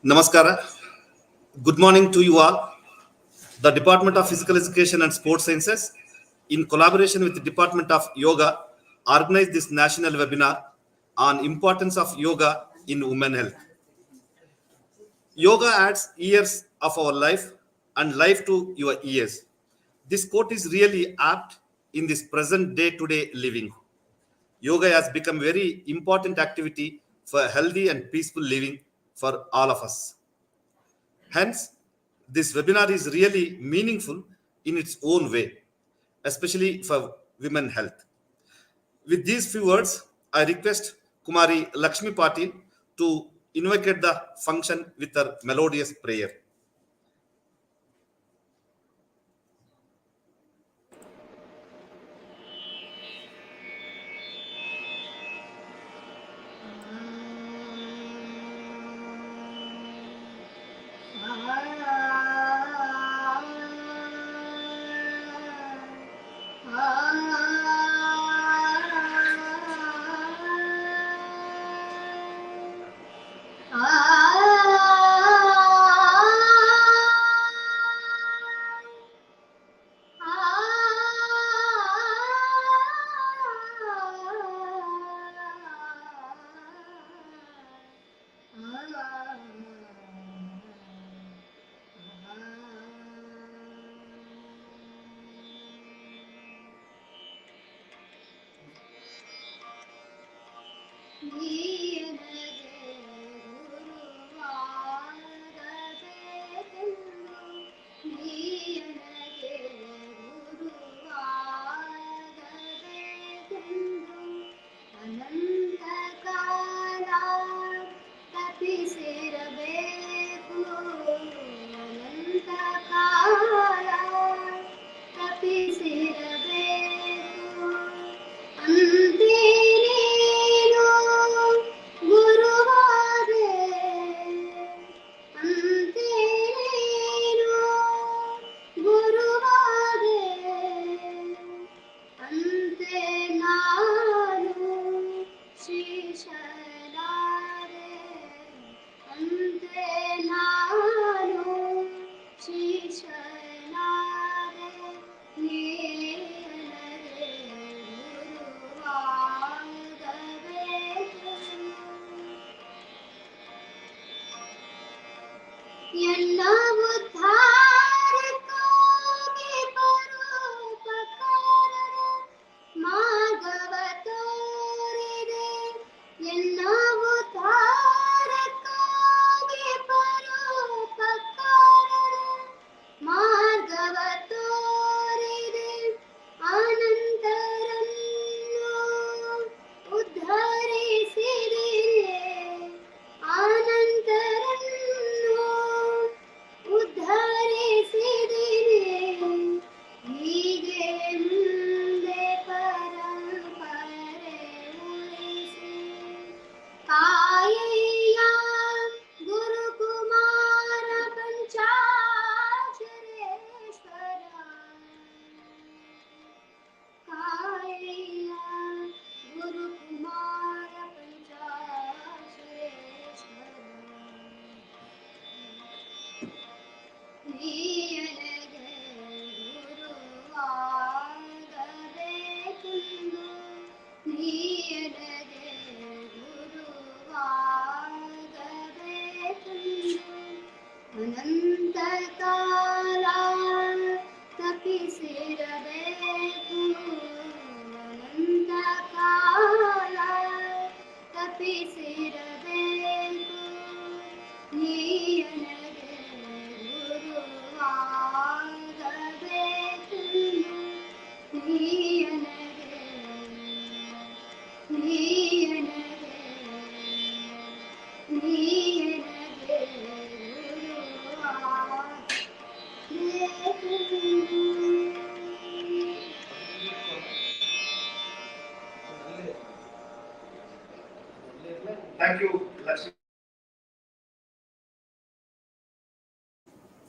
Namaskara. Good morning to you all. The Department of Physical Education and Sports Sciences, in collaboration with the Department of Yoga, organized this national webinar on importance of yoga in women health. Yoga adds years of our life and life to your years. This quote is really apt in this present day-to-day living. Yoga has become very important activity for healthy and peaceful living for all of us. Hence, this webinar is really meaningful in its own way, especially for women health. With these few words, I request Kumari Lakshmi Patil to invocate the function with her melodious prayer.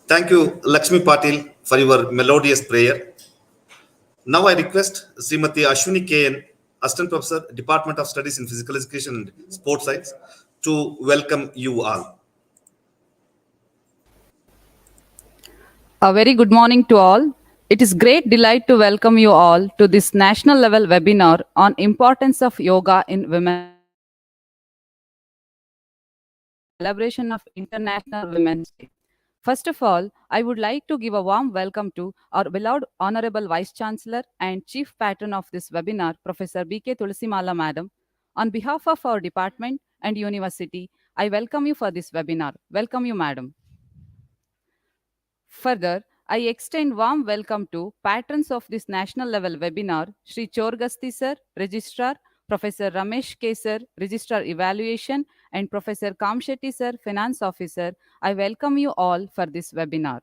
Thank you, Lakshmi Patil, for your melodious prayer. Now I request Srimati Ashwini KN, Assistant Professor, Department of Studies in Physical Education and Sports Science, to welcome you all. A very good morning to all. It is great delight to welcome you all to this national level webinar on importance of yoga in women's health in celebration of International Women's Day. First of all, I would like to give a warm welcome to our beloved Honorable Vice Chancellor and Chief Patron of this webinar, Professor B.K. Tulisimala Madam. On behalf of our department and university, I welcome you for this webinar. Welcome you, Madam. Further, I extend warm welcome to patrons of this national level webinar, Sri Chorgasti Sir, Registrar, Professor Ramesh K. Sir, Registrar Evaluation, and Professor Kamshetty Sir, Finance Officer. I welcome you all for this webinar.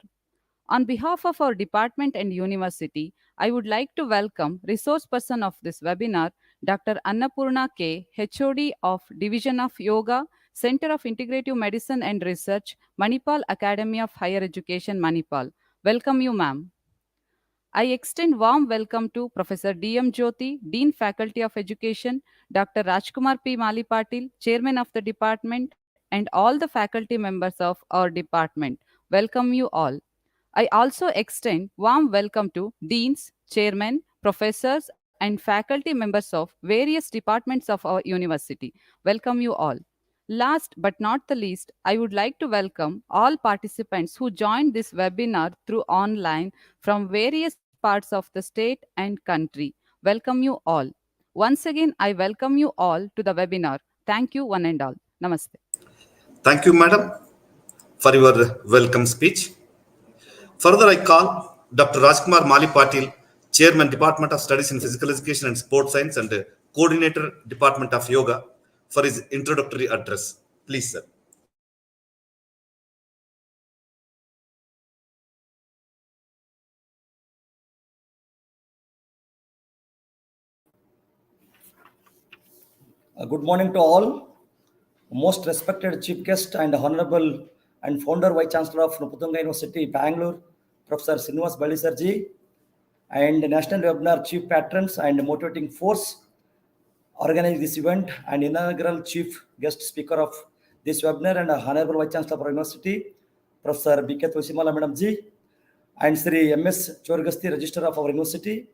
On behalf of our department and university, I would like to welcome resource person of this webinar, Dr. Annapurna K, HOD of Division of Yoga, Center of Integrative Medicine and Research, Manipal Academy of Higher Education, Manipal. Welcome you, ma'am. I extend warm welcome to Professor D.M. Jyoti, Dean Faculty of Education, Dr. Rajkumar P. Mali Patil, Chairman of the department, and all the faculty members of our department. Welcome you all. I also extend warm welcome to deans, chairmen, professors, and faculty members of various departments of our university. Welcome you all. Last but not the least, I would like to welcome all participants who joined this webinar through online from various parts of the state and country. Welcome you all. Once again, I welcome you all to the webinar. Thank you, one and all. Namaste. Thank you, madam, for your welcome speech. Further, I call Dr. Rajkumar Mali Patil, Chairman, Department of Studies in Physical Education and Sports Science and Coordinator, Department of Yoga, for his introductory address. Please, sir. Good morning to all. Most respected Chief Guest and Honorable and Founder Vice Chancellor of Nuputunga University, Bangalore, Professor Srinivas Balisarji, and National Webinar Chief Patrons and Motivating Force organize this event, and inaugural Chief Guest Speaker of this webinar and Honorable Vice Chancellor of our University, Professor B.K. Tulisimala Madam Ji, and Sri M.S. Chorgasti, Registrar of our University,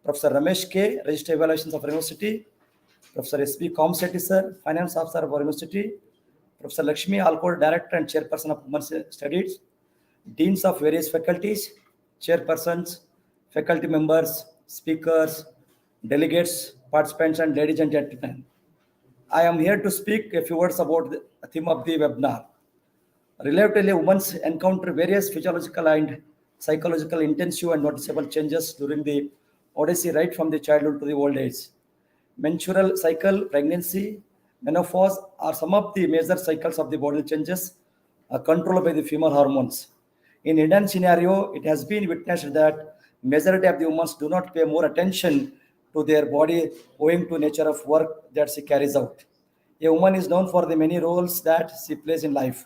Professor Ramesh K., Register Evaluations of our University, Professor S.B. Kamshetty Sir, Finance Officer of our University, Professor Lakshmi Alkod, Director and Chairperson of Women's Studies, Deans of various faculties, Chairpersons, faculty members, speakers, delegates, participants, and ladies and gentlemen. I am here to speak a few words about the theme of the webinar. Relatively, women encounter various physiological and psychological intensive and noticeable changes during the odyssey right from the childhood to the old age. Menstrual cycle, pregnancy, menopause are some of the major cycles of the body changes controlled by the female hormones. In Indian scenario, it has been witnessed that majority of the women do not pay more attention to their body owing to nature of work that she carries out. A woman is known for the many roles that she plays in life.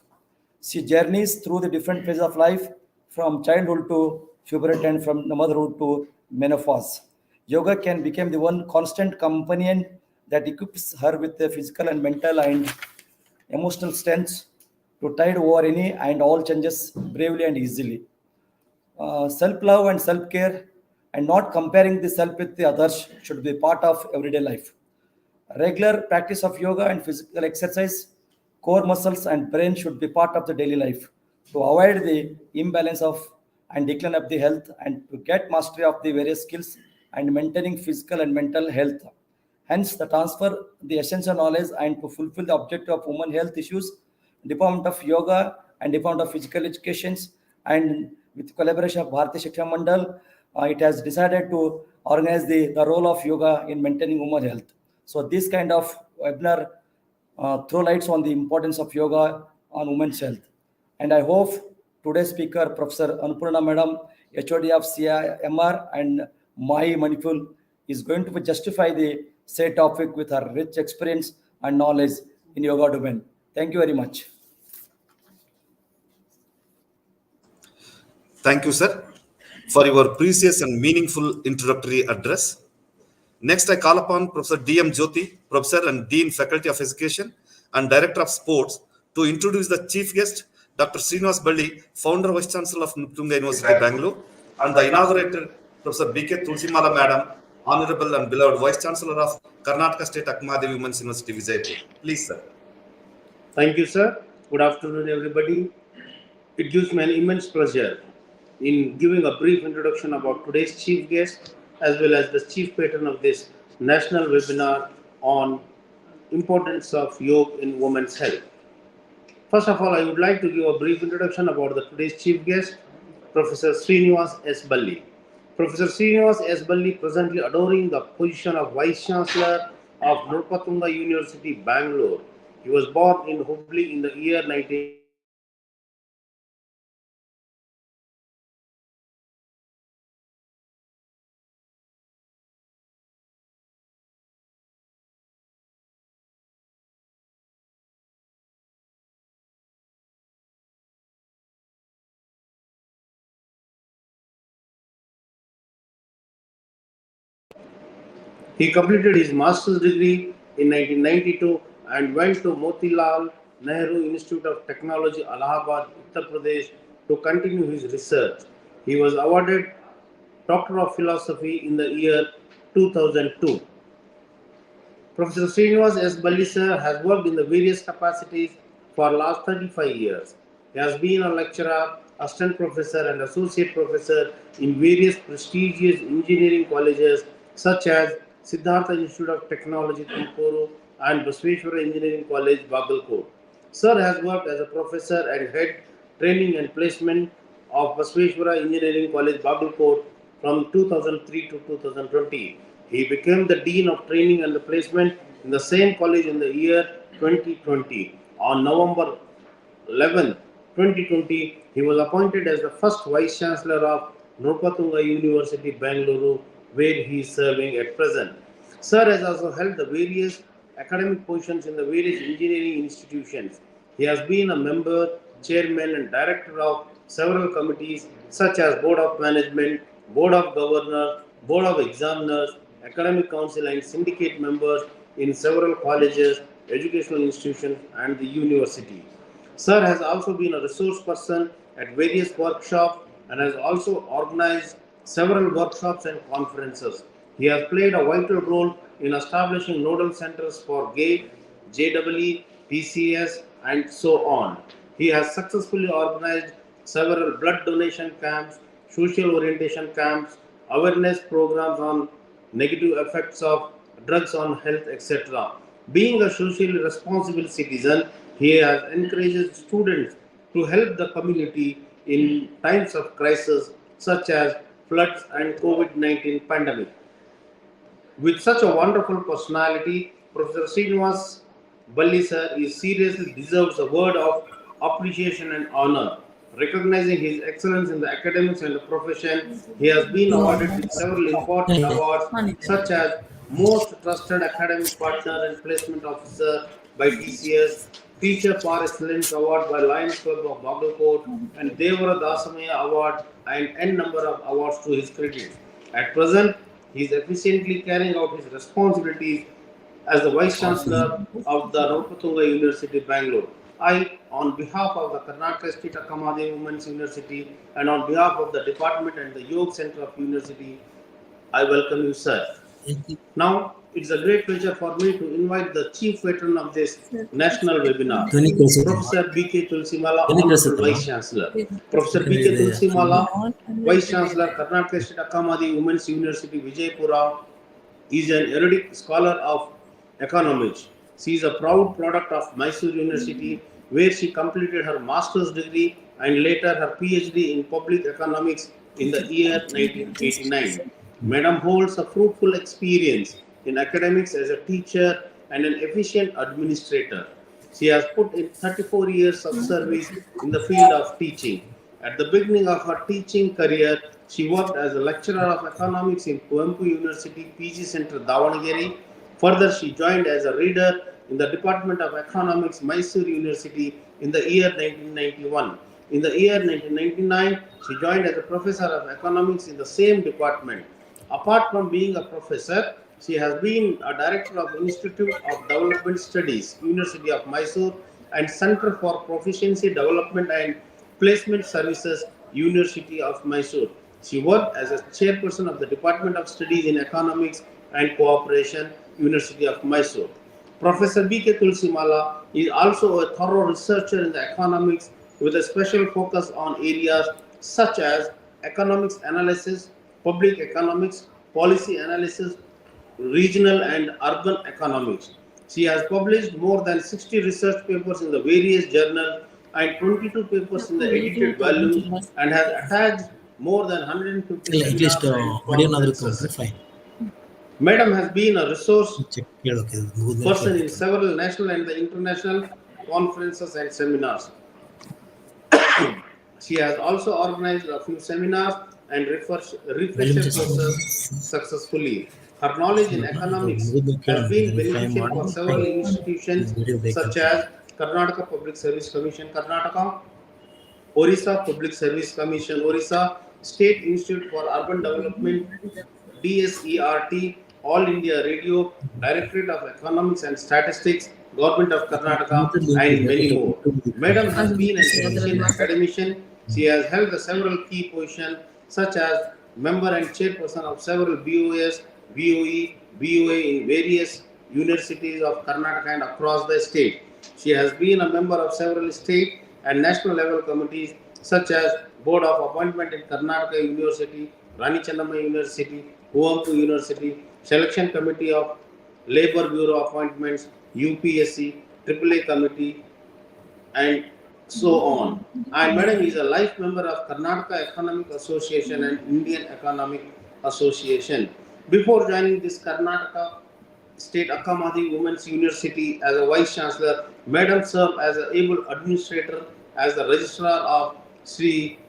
She journeys through the different phases of life from childhood to puberty and from motherhood to menopause. Yoga can become the one constant companion that equips her with the physical and mental and emotional strength to tide over any and all changes bravely and easily. Self-love and self-care and not comparing the self with the others should be part of everyday life. Regular practice of yoga and physical exercise, core muscles and brain should be part of the daily life to avoid the imbalance of and decline of the health and to get mastery of the various skills and maintaining physical and mental health. Hence, the transfer the essential knowledge and to fulfill the objective of women health issues, Department of Yoga and Department of Physical Educations and with collaboration of Bharati Shiksha Mandal, it has decided to organize the role of yoga in maintaining women health. So this kind of webinar throw lights on the importance of yoga on women's health. And I hope today's speaker, Professor Annapurna Madam, HOD of CIMR and Mai Manipul, is going to justify the said topic with her rich experience and knowledge in yoga domain. Thank you very much. Thank you, sir, for your precious and meaningful introductory address. Next, I call upon Professor D.M. Jyoti, Professor and Dean Faculty of Education and Director of Sports, to introduce the Chief Guest, Dr. Srinivas Balli, founder Vice Chancellor of Nuptunga University, Bangalore, and the inaugurated Professor B.K. Tulsimala Madam, Honorable and beloved Vice Chancellor of Karnataka State Akmadevi Women's University, Vijaypur. Please, sir. Thank you, sir. Good afternoon, everybody. It gives me an immense pleasure in giving a brief introduction about today's chief guest as well as the chief patron of this national webinar on importance of yoga in women's health. First of all, I would like to give a brief introduction about the today's chief guest, Professor Srinivas S. Balli. Professor Srinivas S. Balli, presently adoring the position of Vice Chancellor of Nurpatunga University, Bangalore. He was born in Hubli in the year 1980 and studied Bachelor of Science in Engineering in Inaugural University, Bangalore. He completed his Master's degree in Academics and Placement in the same college in the year 2020. He became the Dean of Training and Placement in the Inaugural University, Bangalore. He completed his master's degree in 1992 and went to Motilal Nehru Institute of Technology, Allahabad, Uttar Pradesh to continue his research. He was awarded Doctor of Philosophy in the year 2002. Professor Srinivas S. Balli sir has worked in the various capacities for last 35 years. He has been a lecturer, assistant professor and associate professor in various prestigious engineering colleges such as Siddhartha Institute of Technology, Tumakuru and Basveshwara Engineering College, Bagalkot. Sir has worked as a professor and head training and placement of Basveshwara Engineering College, Bagalkot from 2003 to 2020. He became the Dean of Training and Placement in the same college in the year 2020. On November 11, 2020, he was appointed as the first Vice Chancellor of Nurpatunga University, Bangalore, where he is serving at present. Sir has also held the various academic positions in the various engineering institutions. He has been a member, chairman and director of several committees such as Board of Management, Board of Governors, Board of Examiners, Academic Council and syndicate members in several colleges, educational institutions and the university. Sir has also been a resource person at various workshops and has also organized several workshops and conferences. He has played a vital role in establishing nodal centers for GATE, JEE, PCS, and so on. He has successfully organized several blood donation camps, social orientation camps, awareness programs on negative effects of drugs on health, etc. Being a socially responsible citizen, he has encouraged students to help the community in times of crisis such as floods and COVID-19 pandemic. With such a wonderful personality, Professor Srinivas Balli sir is seriously deserves a word of appreciation and honor. Recognizing his excellence in the academics and the profession, he has been awarded with several important awards such as Most Trusted Academic Partner and Placement Officer by TCS, Teacher for Excellence Award by Lions Club of Bagalkot, and Devara Dasamaya Award and n number of awards to his credit. At present, he is efficiently carrying out his responsibilities as the Vice Chancellor of the Nurpatunga University, Bangalore. I, on behalf of the Karnataka State Akamadevi Women's University and on behalf of the Department and the Yoga Center of University, I welcome you, sir. Now, it's a great pleasure for me to invite the chief patron of this national webinar, Professor B.K. Tulsimala, Honorable Vice Chancellor. Professor B.K. Tulsimala, Vice Chancellor, Karnataka State Akamadevi Women's University, Vijaypura, is an erudite scholar of economics. She is a proud product of Mysore University, where she completed her master's degree and later her PhD in public economics in the year 1989. Madam holds a fruitful experience in academics as a teacher and an efficient administrator. She has put in 34 years of service in the field of teaching. At the beginning of her teaching career, she worked as a lecturer of economics in Kuempu University PG Center, Davanagere. Further, she joined as a reader in the Department of Economics, Mysore University in the year 1991. In the year 1999, she joined as a professor of economics in the same department. Apart from being a professor, she has been a director of Institute of Development Studies, University of Mysore, and Center for Proficiency Development and Placement Services, University of Mysore. She worked as a chairperson of the Department of Studies in Economics and Cooperation, University of Mysore. Professor B.K. Tulsimala is also a thorough researcher in the economics with a special focus on areas such as economics analysis, public economics, policy analysis, regional and urban economics. She has published more than 60 research papers in the various journals and 22 papers in the edited volumes and has attached more than 150 at least seminars and audio another conferences. fine. Madam has been a resource Check person in several national and the international conferences and seminars. She has also organized a few seminars and refresher courses successfully. Her knowledge in economics has been beneficial for several institutions such as Karnataka Public Service Commission, Karnataka, Orissa Public Service Commission, Orissa, State Institute for Urban Development, DSERT, All India Radio, Directorate of Economics and Statistics, Government of Karnataka, and many more. Madam has been an efficient academician. She has held several key positions such as member and chairperson of several BOS, BOE, BOA in various universities of Karnataka and across the state. She has been a member of several state and national level committees such as Board of Appointment in Karnataka University, Rani Chennamma University, Kuvempu University, Selection Committee of Labour Bureau Appointments, UPSC, AAA Committee, and so on. And Madam is a life member of Karnataka Economic Association and Indian Economic Association. Before joining this Karnataka State Akkamadi Women's University as a Vice Chancellor, Madam served as an able administrator as the Registrar of Sri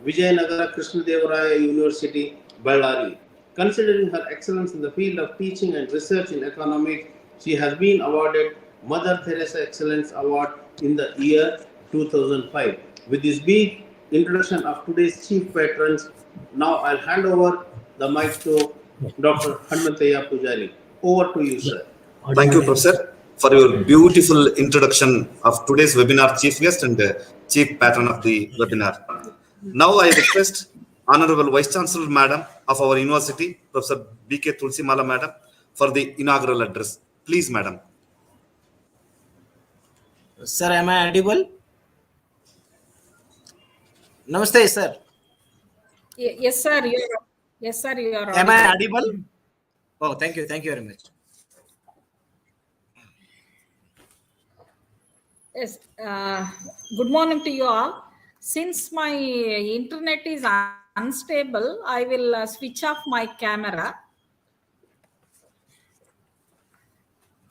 Vijayanagara Krishnadevaraya University, Ballari. Considering her excellence in the field of teaching and research in economics, she has been awarded Mother Teresa Excellence Award in the year 2005. With this brief introduction of today's chief patrons, now I'll hand over the mic to Dr. Hanmantaya Pujari. Over to you, sir. Thank you, Professor, for your beautiful introduction of today's webinar chief guest and chief patron of the webinar. Now I request Honorable Vice Chancellor Madam of our university, Professor B.K. Tulsimala Madam, for the inaugural address. Please, Madam. Sir, am I audible? Namaste, sir. Yes, sir. Yes, sir. You are. Am I audible? Oh, thank you. Thank you very much. Yes. Good morning to you all. Since my internet is unstable, I will switch off my camera.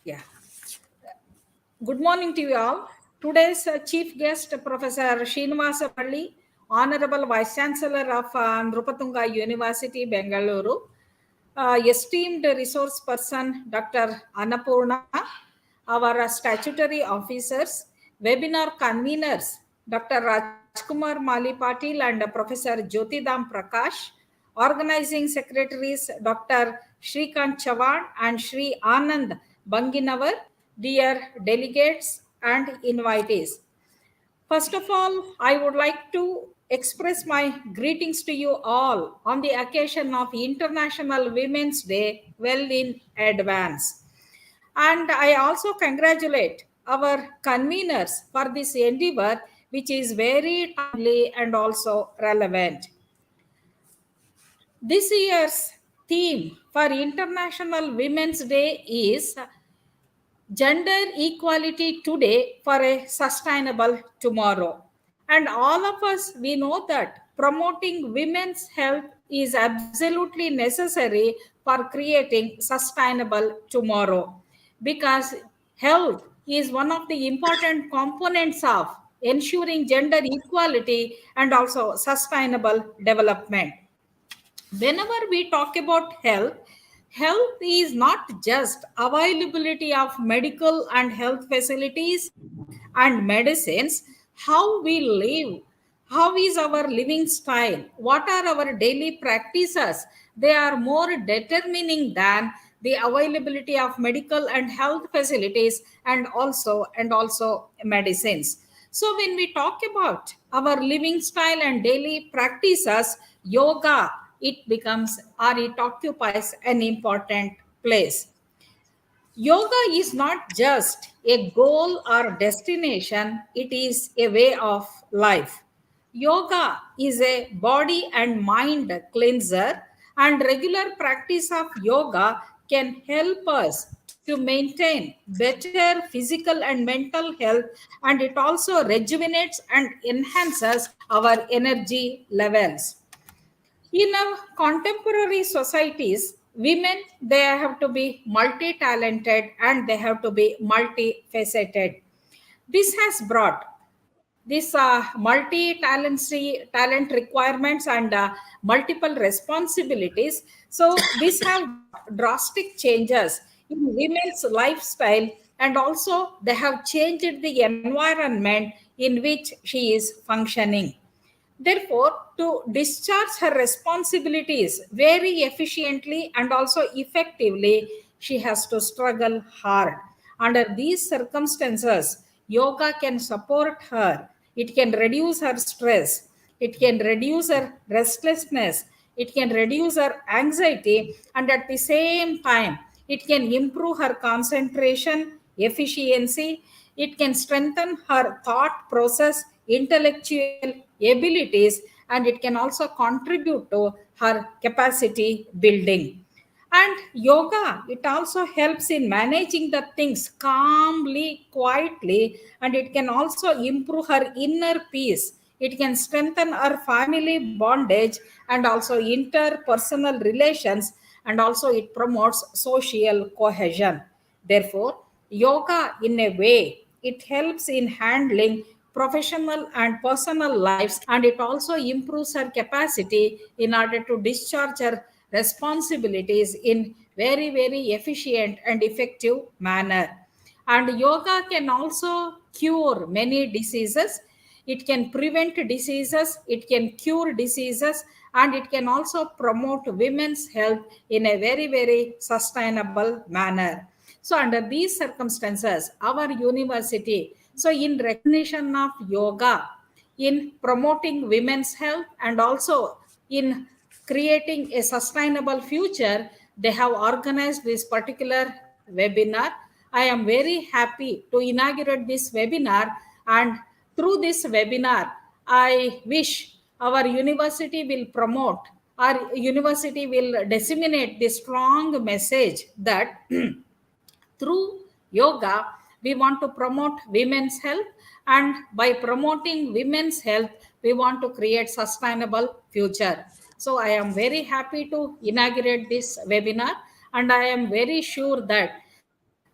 Yeah. Good morning to you all. Today's chief guest, Professor Srinivasa Palli, Honorable Vice Chancellor of Nrupatunga University, Bengaluru, esteemed resource person, Dr. Annapurna, our statutory officers, webinar conveners, Dr. Rajkumar Mali Patil and Professor Jyotidam Prakash, organizing secretaries, Dr. Shrikant Chavan and Shri Anand Banginavar, dear delegates and invitees. First of all, I would like to express my greetings to you all on the occasion of International Women's Day well in advance. And I also congratulate our conveners for this endeavor, which is very timely and also relevant. This year's theme for International Women's Day is Gender Equality Today for a Sustainable Tomorrow. And all of us, we know that promoting women's health is absolutely necessary for creating sustainable tomorrow, because health is one of the important components of ensuring gender equality and also sustainable development. Whenever we talk about health, health is not just availability of medical and health facilities and medicines. How we live, how is our living style, what are our daily practices, they are more determining than the availability of medical and health facilities, and also medicines. So when we talk about our living style and daily practices, yoga, it becomes or it occupies an important place. Yoga is not just a goal or destination, it is a way of life. Yoga is a body and mind cleanser, and regular practice of yoga can help us to maintain better physical and mental health, and it also rejuvenates and enhances our energy levels. In our contemporary societies, women, they have to be multi-talented and they have to be multifaceted. This has brought this talent requirements and multiple responsibilities. So this have brought drastic changes in women's lifestyle, and also they have changed the environment in which she is functioning. Therefore, to discharge her responsibilities very efficiently and also effectively, she has to struggle hard. Under these circumstances, yoga can support her. It can reduce her stress. It can reduce her restlessness. It can reduce her anxiety. And at the same time, it can improve her concentration, efficiency. It can strengthen her thought process, intellectual abilities, and it can also contribute to her capacity building. And yoga, it also helps in managing the things calmly, quietly, and it can also improve her inner peace. It can strengthen our family bondage and also interpersonal relations, and also it promotes social cohesion. Therefore, yoga, in a way, it helps in handling professional and personal lives, and it also improves her capacity in order to discharge her responsibilities in very efficient and effective manner. And yoga can also cure many diseases. It can prevent diseases, it can cure diseases, and it can also promote women's health in a very sustainable manner. So, under these circumstances, our university, so in recognition of yoga, in promoting women's health, and also in creating a sustainable future, they have organized this particular webinar. I am very happy to inaugurate this webinar, and through this webinar, I wish our university will promote, our university will disseminate the strong message that through yoga, we want to promote women's health, and by promoting women's health, we want to create sustainable future. So I am very happy to inaugurate this webinar, and I am very sure that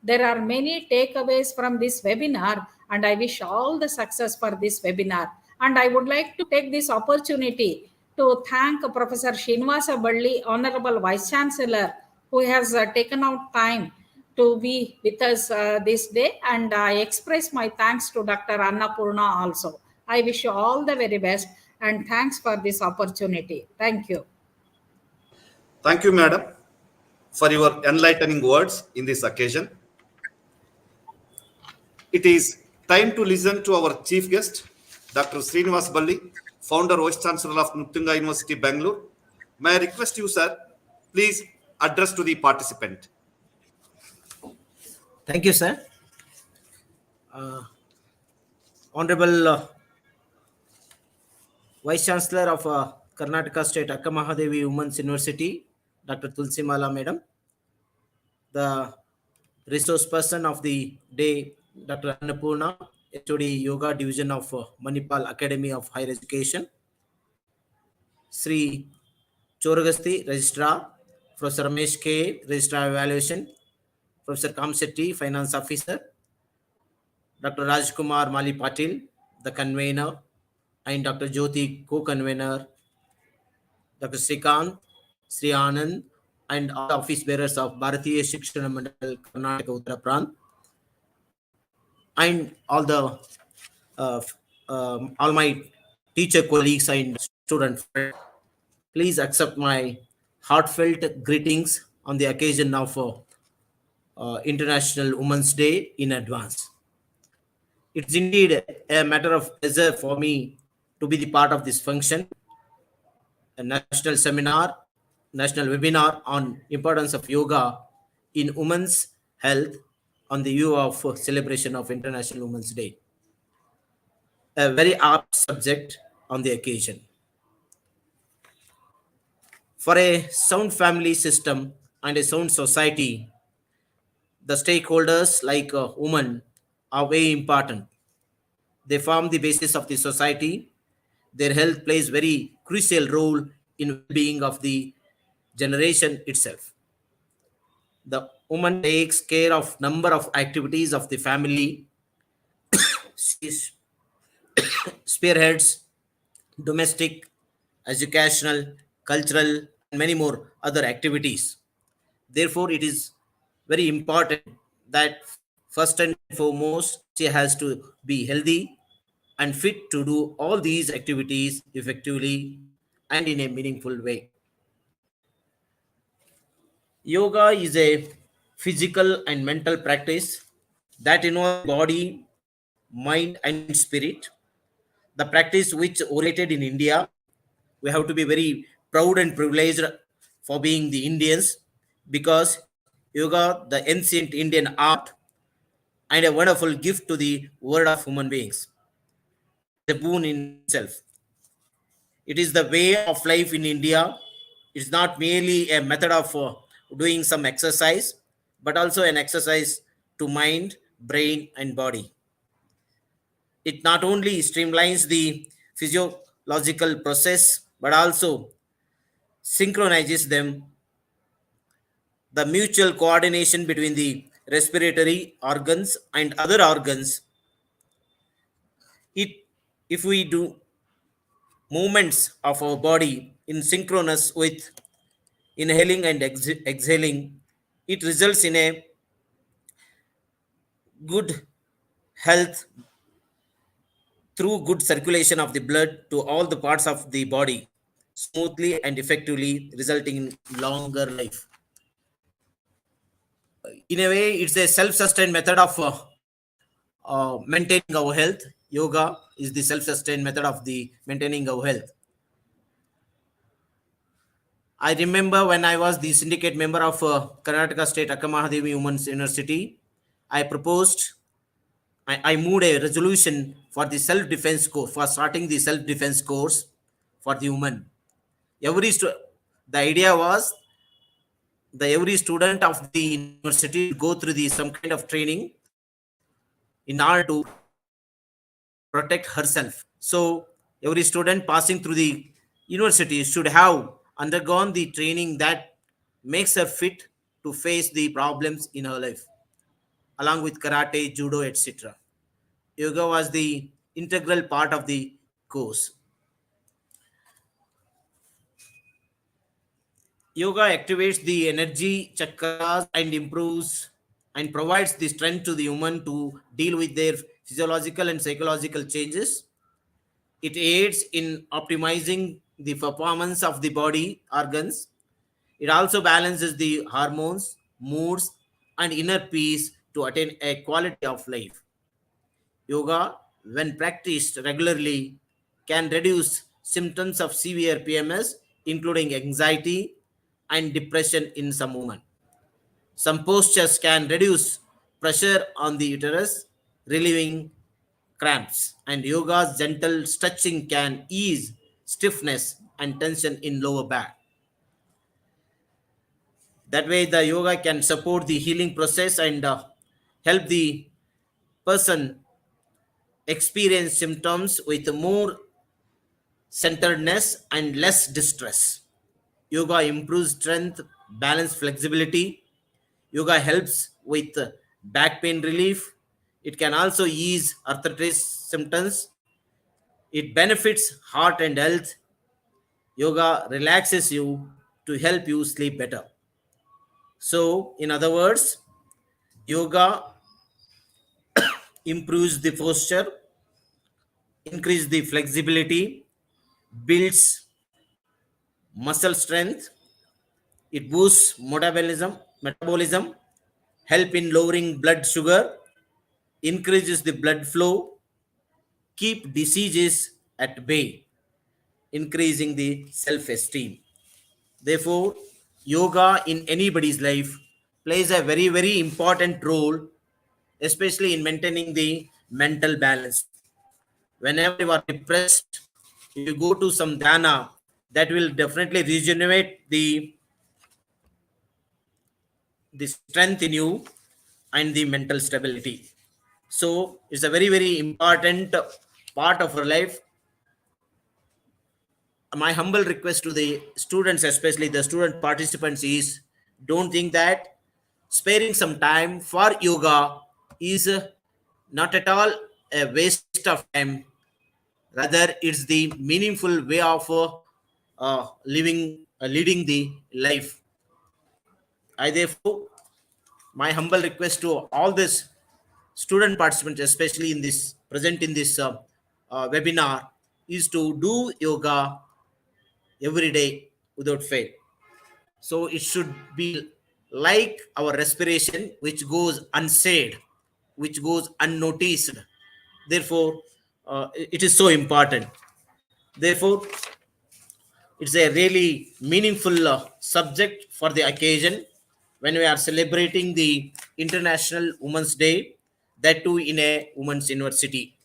there are many takeaways from this webinar, and I wish all the success for this webinar. And I would like to take this opportunity to thank Professor Srinivasa Balli, Honorable Vice Chancellor, who has taken out time to be with us this day. And I express my thanks to Dr. Annapurna also. I wish you all the very best, and thanks for this opportunity. Thank you. Thank you, madam, for your enlightening words in this occasion. It is time to listen to our chief guest, Dr. Srinivas Balli, founder, Vice Chancellor of Muttunga University, Bangalore. May I request you, sir, please address to the participant. Thank you, sir. Honorable Vice Chancellor of Karnataka State Akka Mahadevi Women's University, Dr. Tulsimala Madam, the resource person of the day, Dr. Annapurna, HOD Yoga Division of Manipal Academy of Higher Education, Sri Choragasti, Registrar, Professor Ramesh K, Registrar Evaluation, Professor Kamsetti, Finance Officer, Dr. Rajkumar Mali Patil, the convener, and Dr. Jyoti, co-convener, Dr. Srikant, Sri Anand, and all the office bearers of Bharatiya Shikshana Mandal, Karnataka Uttara Prant, and all the all my teacher colleagues and student friends. Please accept my heartfelt greetings on the occasion of International Women's Day in advance. It's indeed a matter of pleasure for me to be the part of this function, a national seminar, national webinar on importance of yoga in women's health on the eve of celebration of International Women's Day. A very apt subject on the occasion. For a sound family system and a sound society, the stakeholders like women are very important. They form the basis of the society. Their health plays very crucial role in well-being of the generation itself. The woman takes care of number of activities of the family. She spearheads domestic, educational, cultural, and many more other activities. Therefore, it is very important that first and foremost, she has to be healthy and fit to do all these activities effectively and in a meaningful way. Yoga is a physical and mental practice that involves body, mind, and spirit. The practice which originated in India, we have to be very proud and privileged for being the Indians, because yoga, the ancient Indian art, and a wonderful gift to the world of human beings. It is a boon in itself. It is the way of life in India. It's not merely a method of doing some exercise, but also an exercise to mind, brain, and body. It not only streamlines the physiological process, but also synchronizes them, the mutual coordination between the respiratory organs and other organs. It, if we do movements of our body in synchronous with inhaling and exhaling, it results in a good health through good circulation of the blood to all the parts of the body smoothly and effectively, resulting in longer life. In a way, it's a self-sustained method of maintaining our health. Yoga is the self-sustained method of the maintaining our health. I remember when I was the syndicate member of Karnataka State Akkamahadevi Women's University, I moved a resolution for the self-defense course, for starting the self-defense course for the women. The idea was that every student of the university go through some kind of training in order to protect herself. So every student passing through the university should have undergone the training that makes her fit to face the problems in her life, along with karate, judo, etc. Yoga was the integral part of the course. Yoga activates the energy chakras and improves and provides the strength to the human to deal with their physiological and psychological changes. It aids in optimizing the performance of the body organs. It also balances the hormones, moods, and inner peace to attain a quality of life. Yoga, when practiced regularly, can reduce symptoms of severe PMS, including anxiety and depression in some women. Some postures can reduce pressure on the uterus, relieving cramps, and yoga's gentle stretching can ease stiffness and tension in lower back. That way, the yoga can support the healing process and help the person experience symptoms with more centeredness and less distress. Yoga improves strength, balance, flexibility. Yoga helps with back pain relief. It can also ease arthritis symptoms. It benefits heart and health. Yoga relaxes you to help you sleep better. So, in other words, yoga improves the posture, increase the flexibility, builds muscle strength. It boosts metabolism, help in lowering blood sugar, increases the blood flow, keep diseases at bay, increasing the self-esteem. Therefore, yoga in anybody's life plays a very, very important role, especially in maintaining the mental balance. Whenever you are depressed, if you go to some dhyana, that will definitely regenerate the strength in you and the mental stability. So it's a very, very important part of our life. My humble request to the students, especially the student participants, is don't think that sparing some time for yoga is not at all a waste of time. Rather, it's the meaningful way of leading the life. I therefore my humble request to all this student participants, especially in this present in this webinar, is to do yoga every day without fail. So it should be like our respiration, which goes unsaid, which goes unnoticed. Therefore, it is so important. Therefore, it's a really meaningful subject for the occasion when we are celebrating the International Women's Day, that too in a women's university.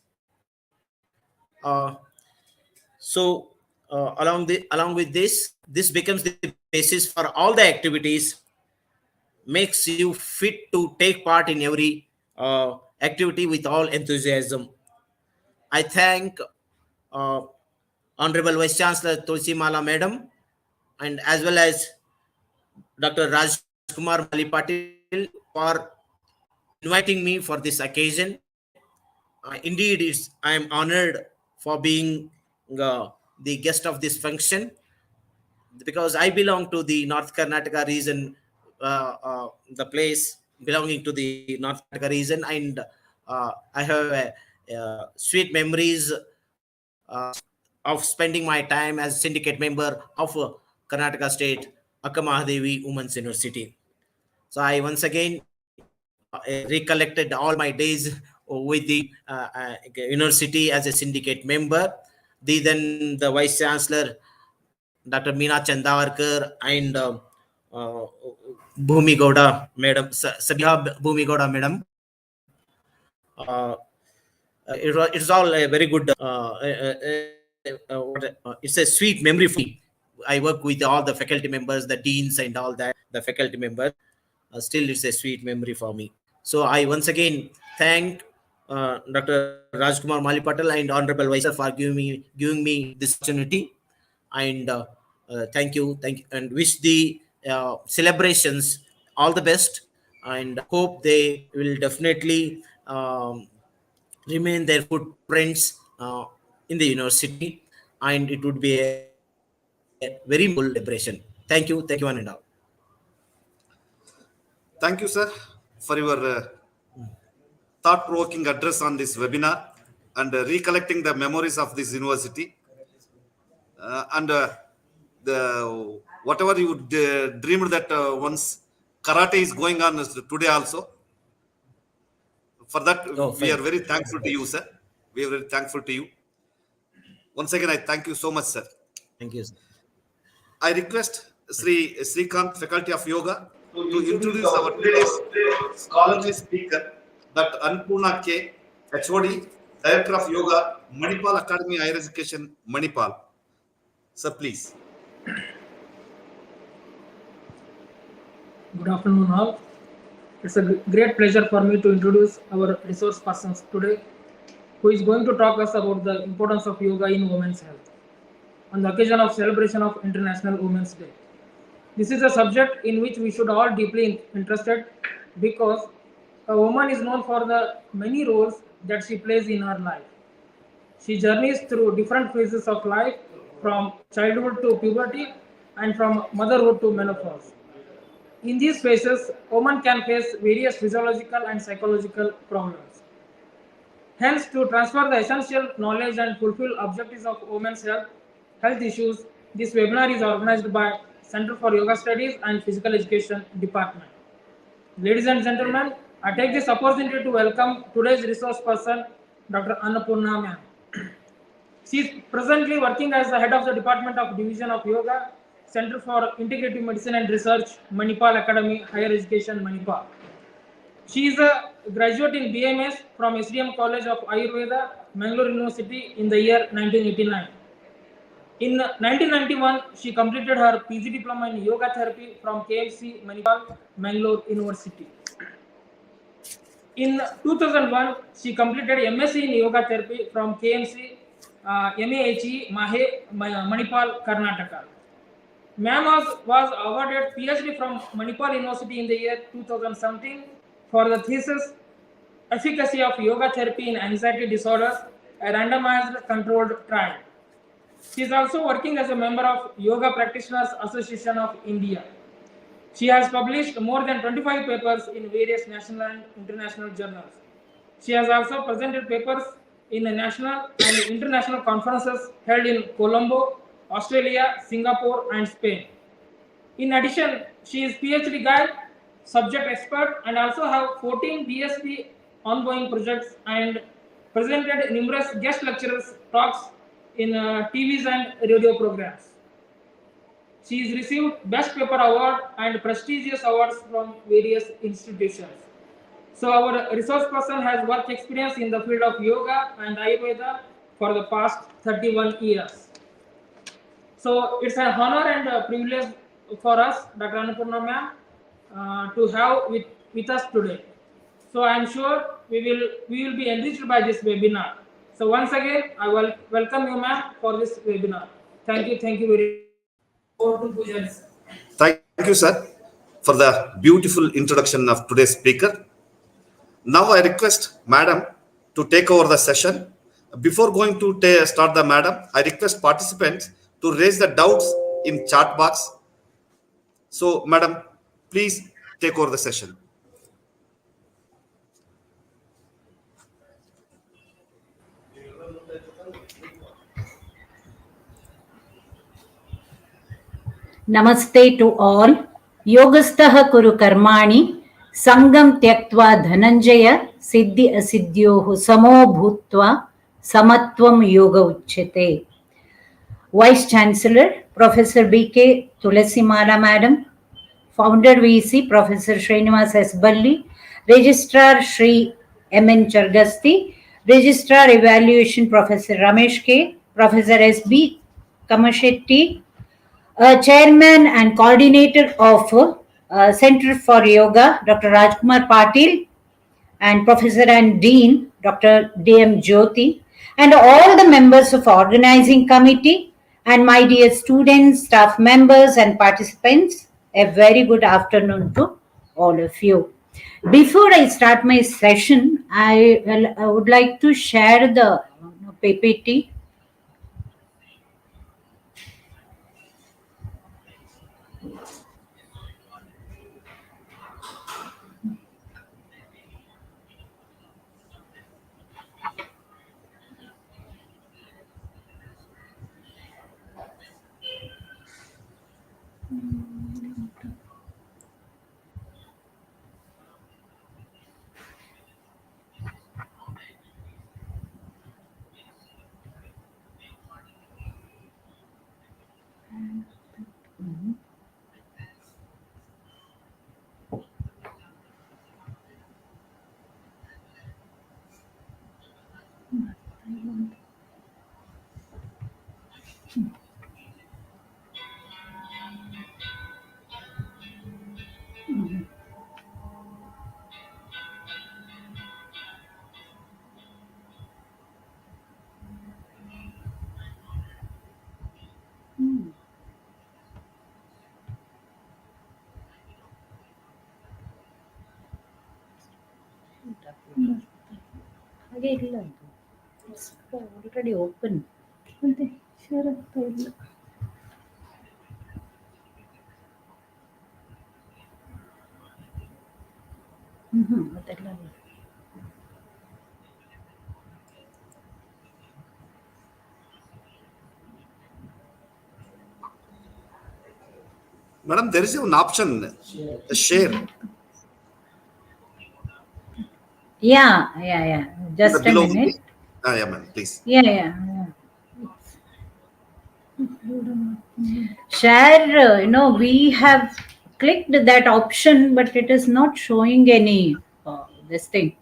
So, along with this becomes the basis for all the activities, makes you fit to take part in every activity with all enthusiasm. I thank uh, Honorable Vice Chancellor Tulsi Mala Madam and as well as Dr. Rajkumar Mali Patil for inviting me for this occasion. Indeed, I am honored for being the guest of this function because I belong to the North Karnataka region, the place belonging to the North Karnataka region, and I have sweet memories of spending my time as syndicate member of Karnataka State Akkamahadevi Women's University. So I once again recollected all my days with the university as a syndicate member. Then the Vice Chancellor, Dr. Meena Chandavarkar, and Bhumi Gowda Madam, Sabiha Bhumi Gowda Madam. It's all a very good. It's a sweet memory for me. I work with all the faculty members, the deans, and all that. The faculty members. Still, it's a sweet memory for me. So I once again thank Dr. Rajkumar Malipatal and Honorable Vice for giving me this opportunity, and thank you, and wish the celebrations all the best, and hope they will definitely remain their footprints in the university, and it would be a very meaningful celebration. Thank you, one and all. Thank you, sir, for your thought-provoking address on this webinar and recollecting the memories of this university and the whatever you dreamed that once karate is going on today also. For that, Oh, we are fine. very thankful to you, sir. We are very thankful to you. Once again, I thank you so much, sir. Thank you, sir. I request Sri Srikant, Faculty of Yoga, to introduce our today's scholarly speaker, Dr. Annapurna K, HOD, Director of Yoga, Manipal Academy Higher Education, Manipal. Sir, please. Good afternoon, all. It's a great pleasure for me to introduce our resource persons today, who is going to talk us about the importance of yoga in women's health on the occasion of celebration of International Women's Day. This is a subject in which we should all deeply interested because a woman is known for the many roles that she plays in her life. She journeys through different phases of life, from childhood to puberty and from motherhood to menopause. In these phases, women can face various physiological and psychological problems. Hence, to transfer the essential knowledge and fulfill objectives of women's health issues, this webinar is organized by Center for Yoga Studies and Physical Education Department. Ladies and gentlemen, I take this opportunity to welcome today's resource person, Dr. Annapurna ma'am. She is presently working as the head of the Department of Division of Yoga, Center for Integrative Medicine and Research, Manipal Academy, Higher Education, Manipal. She is a graduate in BMS from SDM College of Ayurveda, Mangalore University in the year 1989. In 1991, she completed her PG diploma in yoga therapy from KFC, Manipal, Mangalore University. In 2001, she completed MSc in yoga therapy from KMC, MAHE, Mahe, Manipal, Karnataka. Ma'am was awarded PhD from Manipal University in the year 2017 for the thesis Efficacy of Yoga Therapy in Anxiety Disorders, a randomized controlled trial. She is also working as a member of Yoga Practitioners Association of India. She has published more than 25 papers in various national and international journals. She has also presented papers in the national and international conferences held in Colombo, Australia, Singapore, and Spain. In addition, she is PhD guide, subject expert, and also have 14 BSc ongoing projects and presented numerous guest lecturers talks in TVs and radio programs. She has received Best Paper Award and prestigious awards from various institutions. So our resource person has work experience in the field of yoga and Ayurveda for the past 31 years. So it's an honor and a privilege for us, Dr. Annapurna ma'am, to have with us today. So I'm sure we will be enriched by this webinar. So once again, I will welcome you, ma'am, for this webinar. Thank you very much. Over to Pujari, sir. Thank you, sir, for the beautiful introduction of today's speaker. Now I request Madam to take over the session. Before going to start the Madam, I request participants to raise the doubts in chat box. So, Madam, please take over the session. Namaste to all. Yogastha kuru karmani sangam tyaktva dhananjaya siddhi asiddhyoh samo bhutva samatvam yoga uchyate. Vice Chancellor Professor B.K. Tulasimala Madam, Founder VC Professor Srinivas S. Balli, Registrar Shri M.N. Chargasti, Registrar Evaluation Professor Ramesh K., Professor S.B. Kamashetty, Chairman and Coordinator of Center for Yoga, Dr. Rajkumar Patil, and Professor and Dean, Dr. D.M. Jyoti, and all the members of organizing committee, and my dear students, staff members, and participants, a very good afternoon to all of you. Before I start my session, I would like to share the PPT. It's already open. Madam, there is an option, share. Yeah. Just a Below. minute. Yeah, ma'am, please. Yeah. Share, we have clicked that option, but it is not showing any this thing.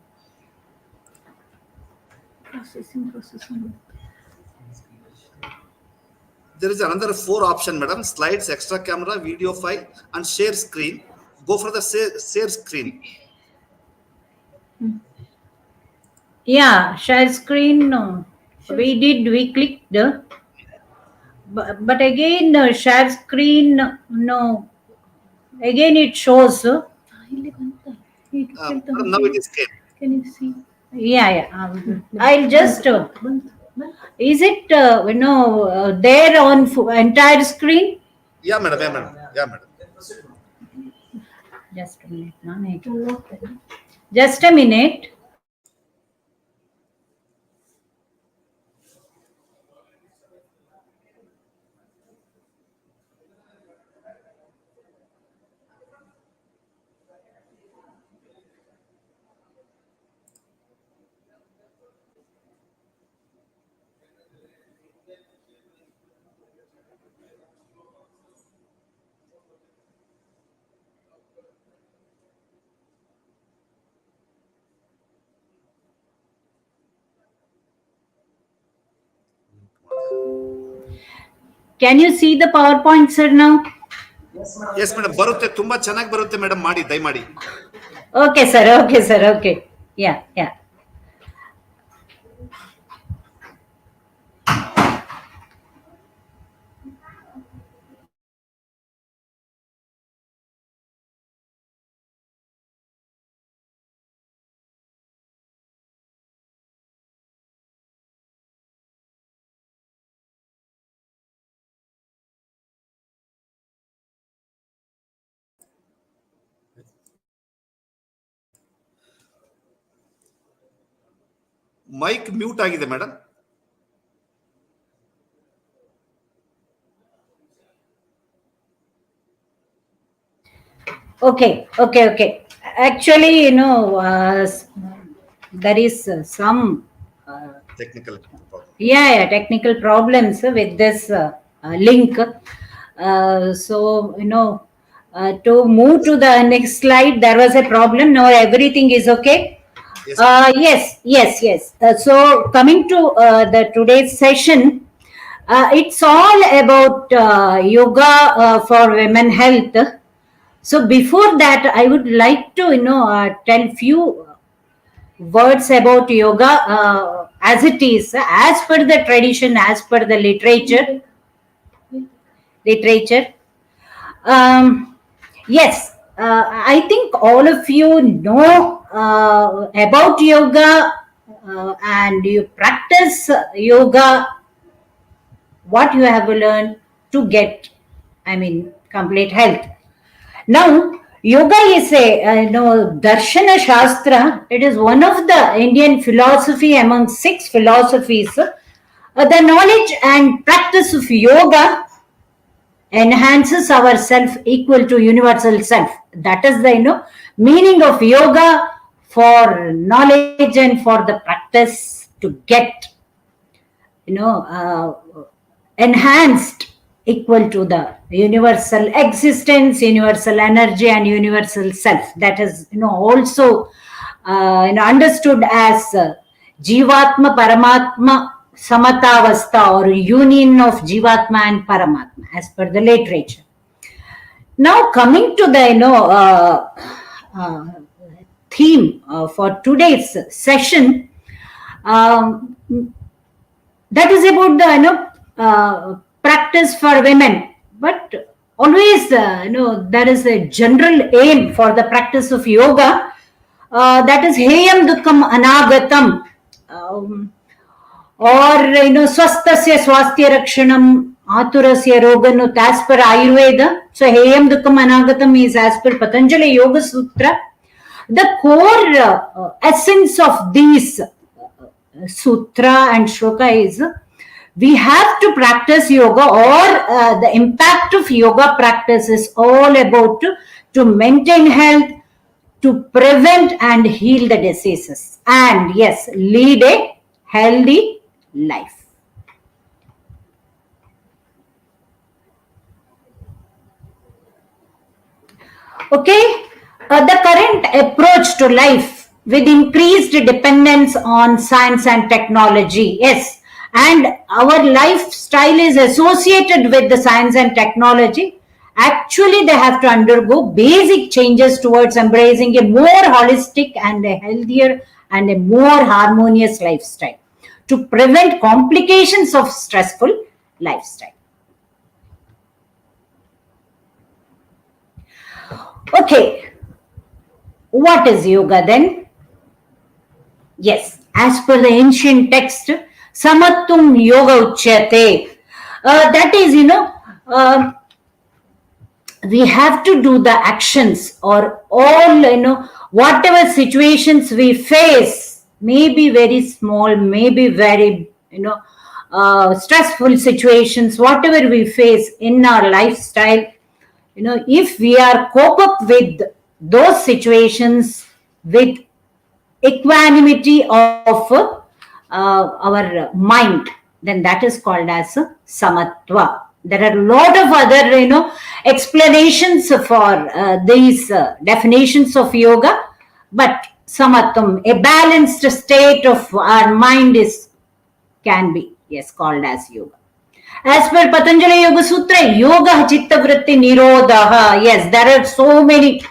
Processing. There is another 4 option, madam. Slides, extra camera, video file, and share screen. Go for the share screen. Yeah, share screen. We clicked. But again, share screen, no. Again, it shows. Madam, now it is came. Can you see? Yeah. I'll just. Is it there on entire screen? Yeah, madam. Just a minute. Just a minute. Can you see the PowerPoint, sir, now? Yes, madam. ಬರುತ್ತೆ ತುಂಬಾ ಚೆನ್ನಾಗಿ ಬರುತ್ತೆ madam, ಮಾಡಿ ದಯಮಾಡಿ. Okay, sir. Okay. Yeah. Mike mute ಆಗಿದೆ madam. Okay. Actually, there is some Technical problem. technical problems with this link. So, to move to the next slide, there was a problem. Now everything is okay. Yes. So coming to the today's session, it's all about yoga for women health. So before that, I would like to tell few words about yoga as it is, as per the tradition, as per the literature. Yes, I think all of you know about yoga and you practice yoga, what you have learned to get, complete health. Now, yoga is a Darshana Shastra. It is one of the Indian philosophy among 6 philosophies. The knowledge and practice of yoga enhances our self equal to universal self. That is the meaning of yoga, for knowledge and for the practice to get enhanced equal to the universal existence, universal energy, and universal self. That is also understood as Jivatma Paramatma Samatavastha, or union of Jivatma and Paramatma, as per the literature. Now coming to the theme for today's session, that is about the practice for women. But always there is a general aim for the practice of yoga, that is heyam dukkam anagatam, or swastasya swasthya rakshanam aturasya roganut, as per Ayurveda. So heyam dukkam anagatam is as per Patanjali Yoga Sutra. The core essence of these sutra and shloka is we have to practice yoga, or the impact of yoga practice is all about to maintain health, to prevent and heal the diseases, and yes, lead a healthy life. Okay, the current approach to life with increased dependence on science and technology, yes, and our lifestyle is associated with the science and technology. Actually, they have to undergo basic changes towards embracing a more holistic and a healthier and a more harmonious lifestyle to prevent complications of stressful lifestyle. Okay, what is yoga then? Yes, as per the ancient text, Samattum Yoga Uchyate. That is, we have to do the actions, or all, whatever situations we face, may be very small, maybe very, stressful situations, whatever we face in our lifestyle, if we are cope up with those situations with equanimity of our mind, then that is called as samatva. There are a lot of other, explanations for these definitions of yoga, but samatvam, a balanced state of our mind, can be, yes, called as yoga. As per Patanjali Yoga Sutra, yoga chitta vritti nirodha. Yes, there are so many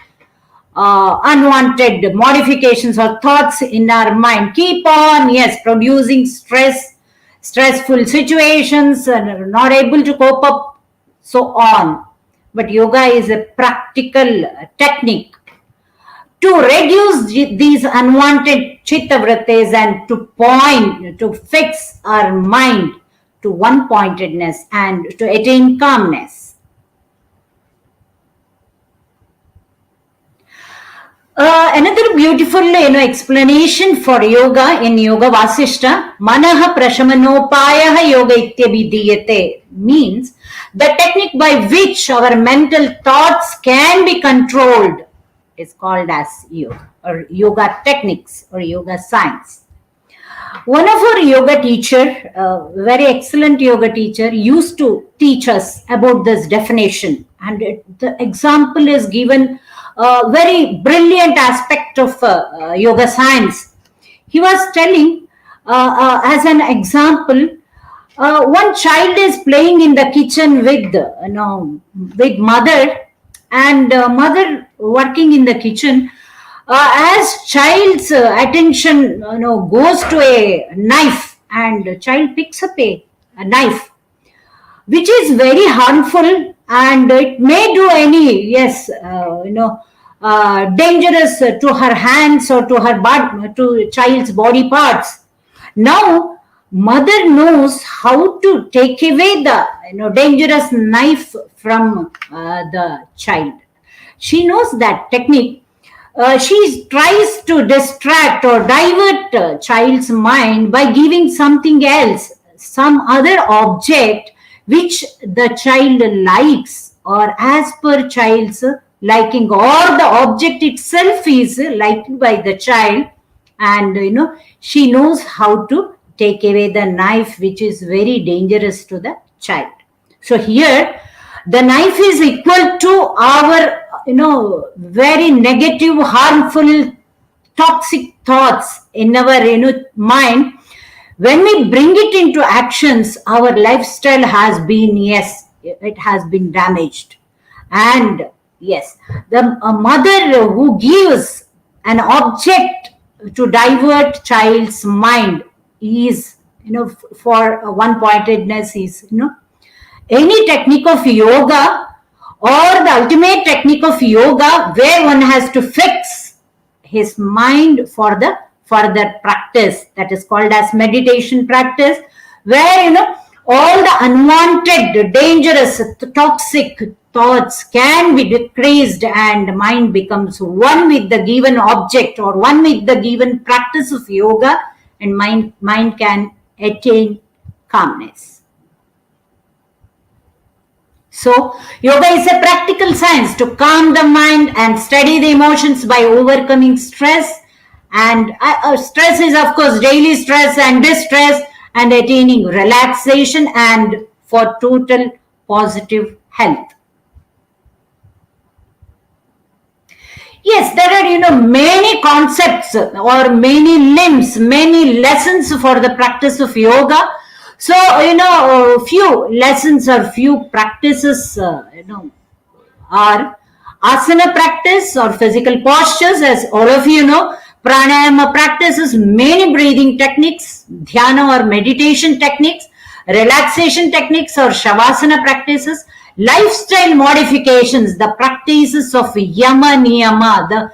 unwanted modifications or thoughts in our mind. Keep on, yes, producing stressful situations, and not able to cope up, so on. But yoga is a practical technique to reduce these unwanted chitta vrittis and to fix our mind to one pointedness and to attain calmness. Another beautiful explanation for yoga in Yoga Vasishta, Manaha Prashamanopayaha Yoga Ityabhidiyate, means the technique by which our mental thoughts can be controlled is called as yoga, or yoga techniques, or yoga science. One of our yoga teacher, very excellent yoga teacher, used to teach us about this definition, and the example is given a very brilliant aspect of yoga science. He was telling, as an example, one child is playing in the kitchen with mother, and mother working in the kitchen. As child's attention goes to a knife, and child picks up a knife, which is very harmful, and it may do any, yes, dangerous to her hands or to her body, to child's body parts. Now mother knows how to take away the dangerous knife from the child. She knows that technique. She tries to distract or divert child's mind by giving something else, some other object which the child likes, or as per child's liking, or the object itself is liked by the child, and she knows how to take away the knife which is very dangerous to the child. So here the knife is equal to our very negative, harmful, toxic thoughts in our mind. When we bring it into actions, our lifestyle has been, yes, it has been damaged. And yes, the mother who gives an object to divert child's mind is, for one pointedness, is any technique of yoga, or the ultimate technique of yoga, where one has to fix his mind for the further practice, that is called as meditation practice, where all the unwanted, dangerous, toxic thoughts can be decreased, and mind becomes one with the given object, or one with the given practice of yoga, and mind can attain calmness. So, yoga is a practical science to calm the mind and steady the emotions by overcoming stress. And stress is, of course, daily stress and distress, and attaining relaxation and for total positive health. Yes, there are, many concepts or many limbs, many lessons for the practice of yoga. So, few lessons or few practices, are asana practice or physical postures, as all of you know. Pranayama practices many breathing techniques, dhyana or meditation techniques, relaxation techniques or shavasana practices, lifestyle modifications, the practices of yama niyama, the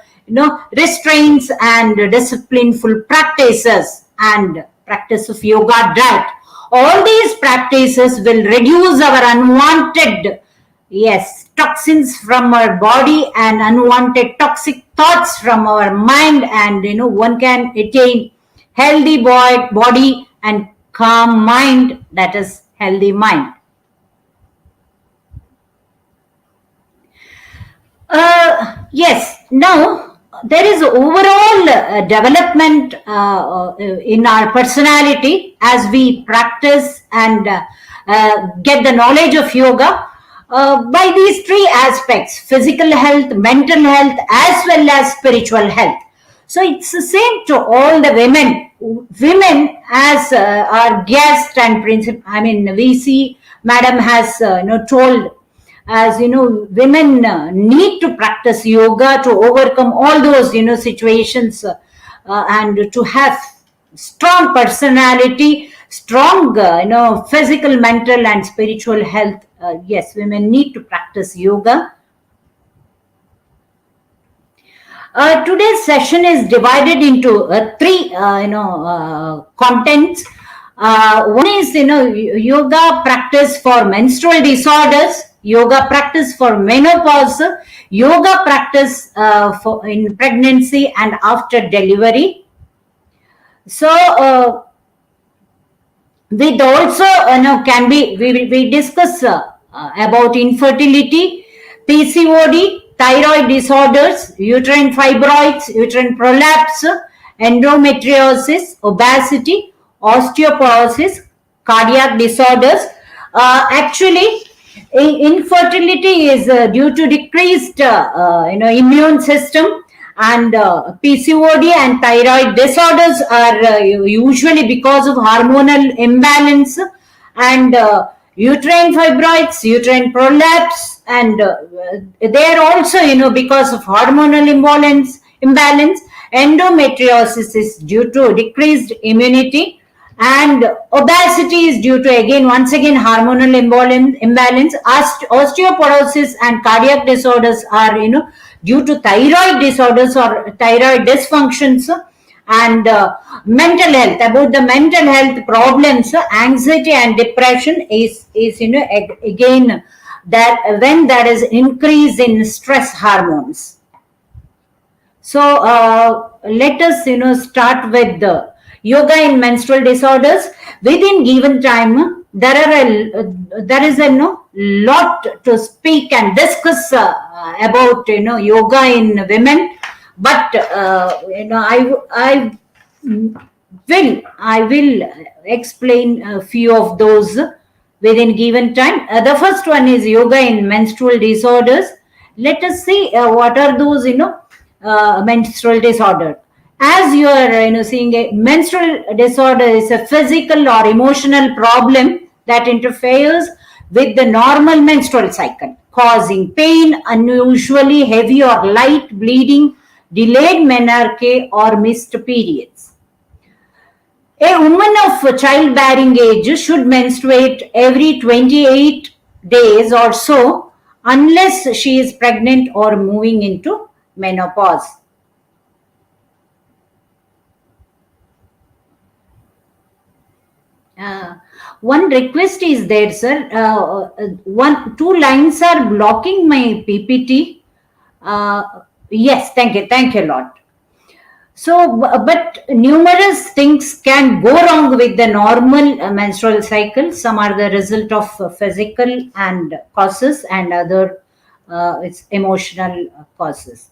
restraints and disciplineful practices, and practice of yoga diet. All these practices will reduce our unwanted toxins from our body and unwanted toxic thoughts from our mind, and one can attain healthy body and calm mind, that is healthy mind. Now there is overall development in our personality as we practice and get the knowledge of yoga by these three aspects: physical health, mental health, as well as spiritual health. So it's the same to all the women. Women, as our guest and principal, we see Madam has told, as women need to practice yoga to overcome all those situations and to have strong personality, strong physical, mental and spiritual health. Yes, women need to practice yoga. Today's session is divided into three contents. One is yoga practice for menstrual disorders, yoga practice for menopause, yoga practice for in pregnancy and after delivery. So with also we discuss about infertility, PCOD, thyroid disorders, uterine fibroids, uterine prolapse, endometriosis, obesity, osteoporosis, cardiac disorders. Actually, infertility is due to decreased immune system, and PCOD and thyroid disorders are usually because of hormonal imbalance, and uterine fibroids, uterine prolapse, and they are also because of hormonal imbalance. Endometriosis is due to decreased immunity, and obesity is due to once again hormonal imbalance. Osteoporosis and cardiac disorders are due to thyroid disorders or thyroid dysfunctions. And mental health, about the mental health problems, anxiety and depression is again that when there is increase in stress hormones. So let us start with the yoga in menstrual disorders. Within given time, there is a lot to speak and discuss about yoga in women, but I will explain a few of those within given time. The first one is yoga in menstrual disorders. Let us see what are those menstrual disorder. As you are seeing, a menstrual disorder is a physical or emotional problem that interferes with the normal menstrual cycle, causing pain, unusually heavy or light bleeding, delayed menarche or missed periods. A woman of childbearing age should menstruate every 28 days or so, unless she is pregnant or moving into menopause. One request is there, sir. Two lines are blocking my PPT. Yes, thank you a lot. So, but numerous things can go wrong with the normal menstrual cycle. Some are the result of physical and causes, and other it's emotional causes.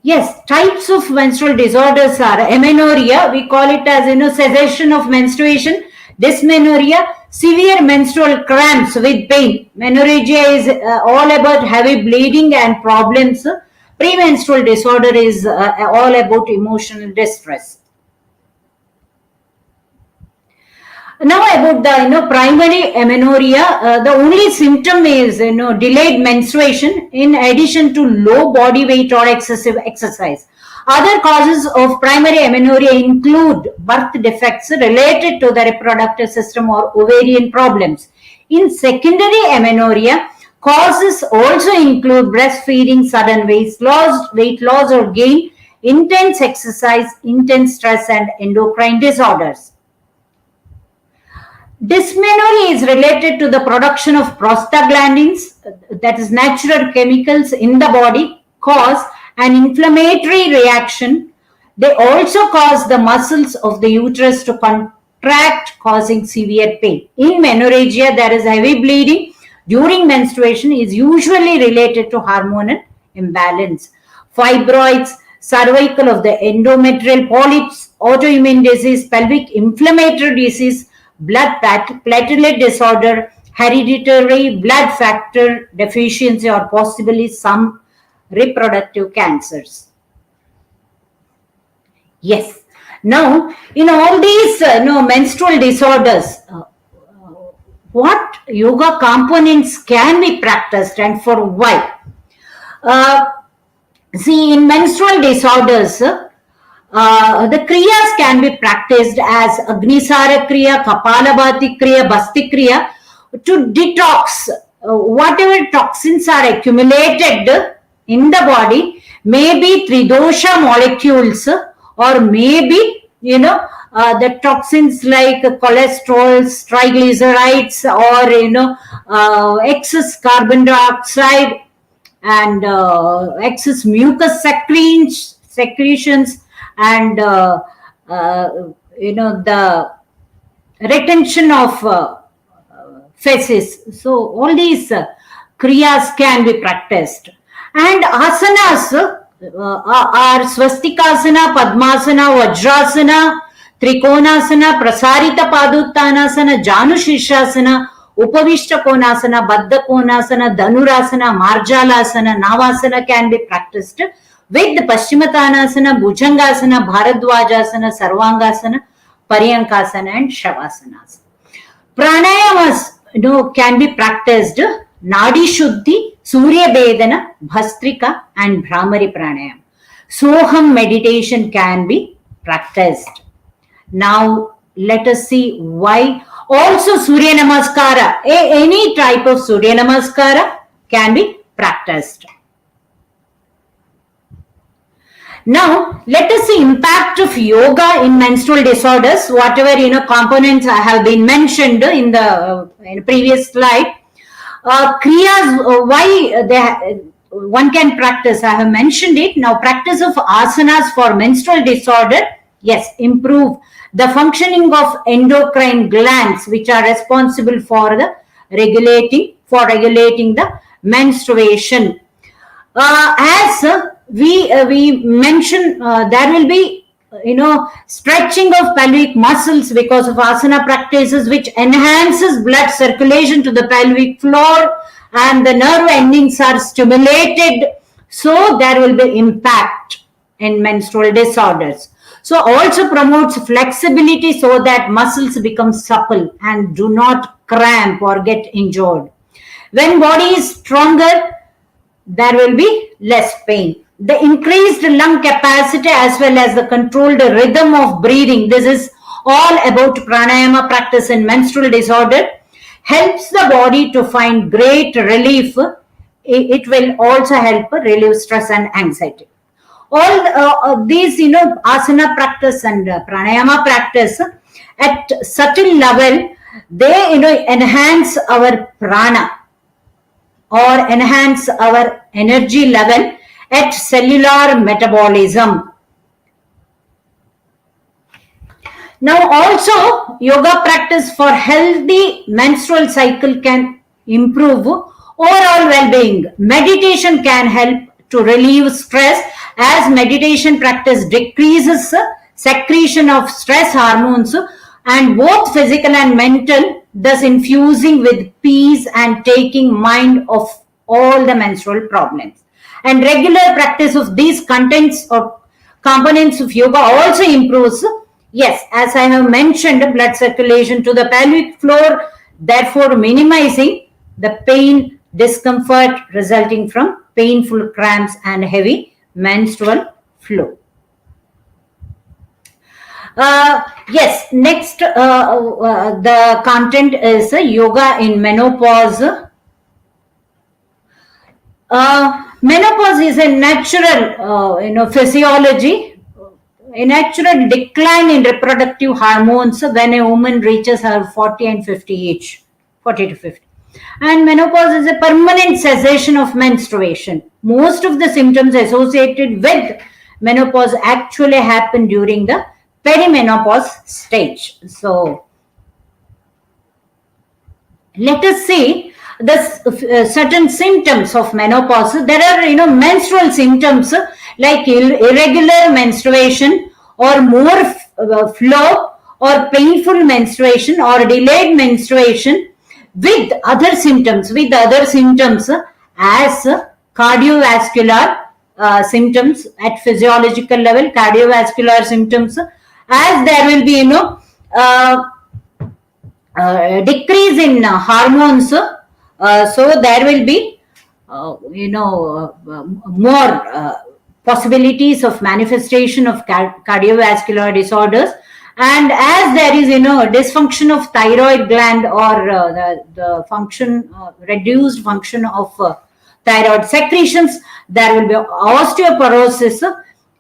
Yes, types of menstrual disorders are amenorrhea. We call it as cessation of menstruation. Dysmenorrhea, severe menstrual cramps with pain. Menorrhagia is all about heavy bleeding and problems. Premenstrual disorder is all about emotional distress. Now about the primary amenorrhea, the only symptom is delayed menstruation in addition to low body weight or excessive exercise. Other causes of primary amenorrhea include birth defects related to the reproductive system or ovarian problems. In secondary amenorrhea, causes also include breastfeeding, sudden weight loss or gain, intense exercise, intense stress, and endocrine disorders. Dysmenorrhea is related to the production of prostaglandins, that is natural chemicals in the body, cause an inflammatory reaction. They also cause the muscles of the uterus to contract, causing severe pain. In menorrhagia, there is heavy bleeding during menstruation is usually related to hormonal imbalance. Fibroids, cervical of the endometrial polyps, autoimmune disease, pelvic inflammatory disease, blood platelet disorder, hereditary blood factor deficiency, or possibly some reproductive cancers. Yes. Now, in all these menstrual disorders, what yoga components can be practiced and for why? See, in menstrual disorders, the kriyas can be practiced as Agnisara Kriya, Kapalabhati Kriya, Basti Kriya to detox whatever toxins are accumulated in the body, maybe Tridosha molecules or maybe the toxins like cholesterols, triglycerides, or excess carbon dioxide and excess mucus secretions and the retention of feces. So all these kriyas can be practiced. And asanas are swastikasana, padmasana, vajrasana, trikonasana, prasarita paduttanasana, janu shirshasana, upavishta konasana, baddha konasana, dhanurasana, marjalasana, navasana can be practiced with Paschimottanasana, Bhujangasana, Bharadwajasana, Sarvangasana, Paryankasana, and Shavasana. Pranayamas can be practiced Nadi Shuddhi, Surya Bedana, Bhastrika, and Brahmari Pranayam. Soham meditation can be practiced. Now let us see why. Also Surya Namaskara, any type of Surya Namaskara can be practiced. Now let us see impact of yoga in menstrual disorders. Whatever components have been mentioned in the previous slide. Kriyas, why one can practice, I have mentioned it. Now practice of asanas for menstrual disorder, yes, improve the functioning of endocrine glands, which are responsible for the regulating the menstruation. As we mentioned, there will be stretching of pelvic muscles because of asana practices, which enhances blood circulation to the pelvic floor, and the nerve endings are stimulated, so there will be impact in menstrual disorders. So also promotes flexibility so that muscles become supple and do not cramp or get injured. When body is stronger, there will be less pain. The increased lung capacity as well as the controlled rhythm of breathing, this is all about pranayama practice in menstrual disorder, helps the body to find great relief. It will also help relieve stress and anxiety. All these asana practice and pranayama practice at certain level, they enhance our prana or enhance our energy level at cellular metabolism. Now also yoga practice for healthy menstrual cycle can improve overall well-being. Meditation can help to relieve stress, as meditation practice decreases secretion of stress hormones and both physical and mental, thus infusing with peace and taking mind off all the menstrual problems. And regular practice of these contents or components of yoga also improves, yes, as I have mentioned, blood circulation to the pelvic floor, therefore minimizing the pain, discomfort resulting from painful cramps and heavy menstrual flow. Yes, next the content is yoga in menopause. Menopause is a natural physiology, a natural decline in reproductive hormones when a woman reaches her 40 and 50 age, 40 to 50. And menopause is a permanent cessation of menstruation. Most of the symptoms associated with menopause actually happen during the perimenopause stage. So let us see the certain symptoms of menopause. There are menstrual symptoms like irregular menstruation or more flow or painful menstruation or delayed menstruation with other symptoms as cardiovascular symptoms at physiological level, cardiovascular symptoms, as there will be decrease in hormones, so there will be more possibilities of manifestation of cardiovascular disorders. And as there is dysfunction of thyroid gland or the function, reduced function of thyroid secretions, there will be osteoporosis,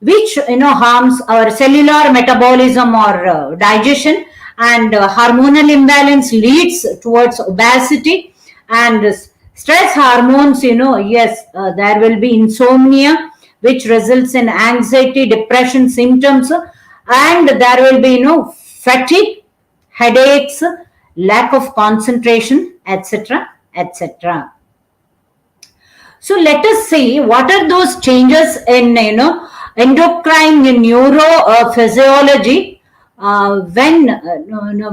which harms our cellular metabolism or digestion, and hormonal imbalance leads towards obesity, and stress hormones, yes, there will be insomnia, which results in anxiety, depression symptoms, and there will be fatigue, headaches, lack of concentration, etc., etc. So let us see what are those changes in endocrine neurophysiology when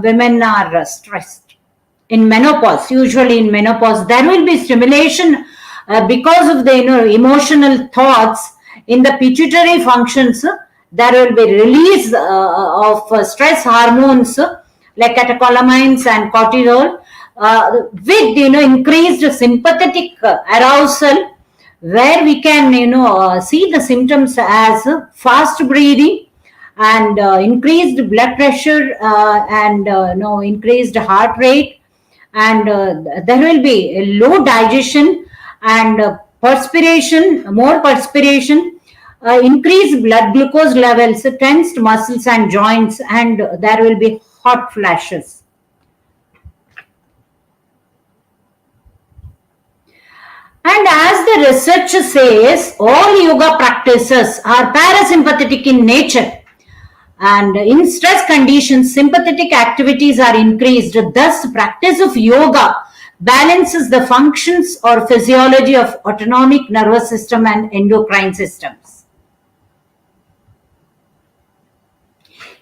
women are stressed. In menopause, usually in menopause, there will be stimulation because of the emotional thoughts in the pituitary functions. There will be release of stress hormones like catecholamines and cortisol with increased sympathetic arousal, where we can see the symptoms as fast breathing and increased blood pressure and increased heart rate, and there will be a low digestion and perspiration, more perspiration, increased blood glucose levels, tensed muscles and joints, and there will be hot flashes. And as the research says, all yoga practices are parasympathetic in nature, and in stress conditions, sympathetic activities are increased. Thus, practice of yoga balances the functions or physiology of autonomic nervous system and endocrine systems.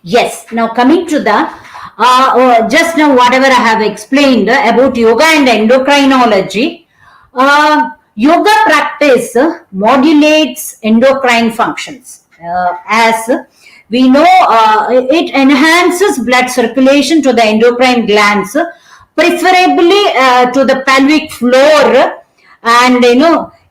Yes, now coming to the just now whatever I have explained about yoga and endocrinology. Yoga practice modulates endocrine functions. As we know, it enhances blood circulation to the endocrine glands, preferably to the pelvic floor, and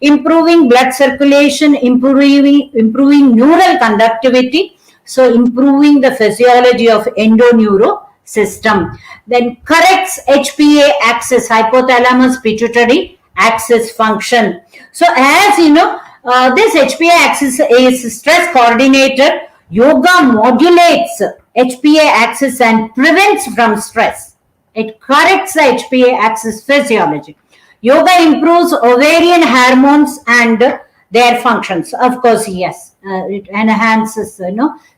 improving blood circulation, improving neural conductivity, so improving the physiology of endoneuro system. Then corrects HPA axis, hypothalamus pituitary axis function. So as this HPA axis is stress coordinator, yoga modulates HPA axis and prevents from stress. It corrects the HPA axis physiology. Yoga improves ovarian hormones and their functions. Of course, yes, it enhances,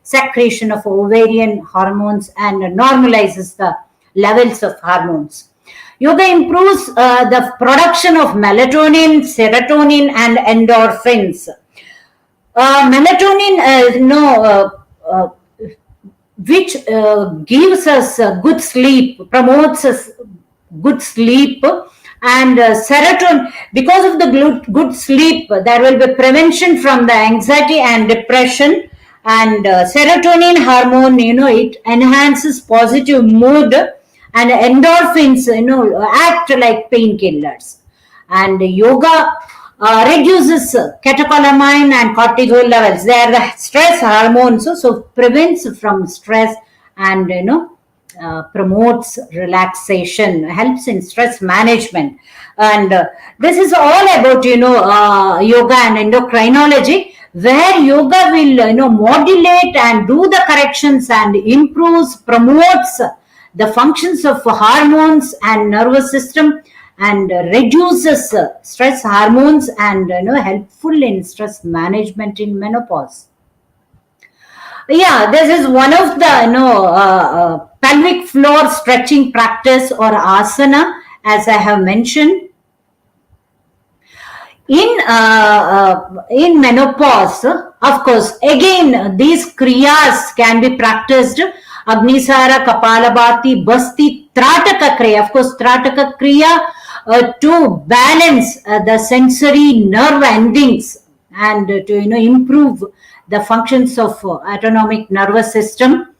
secretion of ovarian hormones and normalizes the levels of hormones. Yoga improves the production of melatonin, serotonin, and endorphins. Melatonin, which gives us good sleep, promotes us good sleep, and serotonin, because of the good sleep, there will be prevention from the anxiety and depression. And serotonin hormone, it enhances positive mood, and endorphins, act like painkillers. And yoga reduces catecholamine and cortisol levels. They are the stress hormones, so prevents from stress, and promotes relaxation, helps in stress management. And this is all about yoga and endocrinology, where yoga will modulate and do the corrections and improves, promotes the functions of hormones and nervous system, and reduces stress hormones, and helpful in stress management in menopause. Yeah, this is one of the pelvic floor stretching practice or asana, as I have mentioned. In menopause, of course, again these kriyas can be practiced: Agnisara, Kapalabhati, Basti, Trataka Kriya. Of course, Trataka Kriya to balance the sensory nerve endings, and to improve the functions of autonomic nervous system,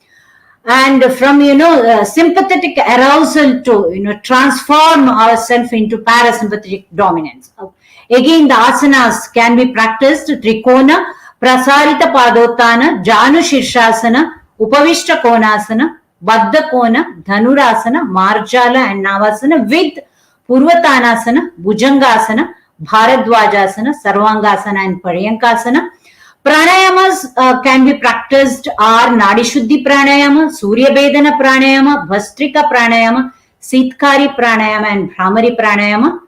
and from sympathetic arousal to transform ourselves into parasympathetic dominance. Again, the asanas can be practiced: Trikona, Prasarita Padottana, Janu Shirshasana, Upavishta Konasana, Baddha Kona, Dhanurasana, Marjala, and Navasana, with Purvatanasana, Bhujangasana, Bharadwajasana, Sarvangasana, and Paryankasana. Pranayamas can be practiced are Nadi Shuddhi Pranayama, Surya Bedana Pranayama, Bhastrika Pranayama, Sitkari Pranayama, and Bhramari Pranayama.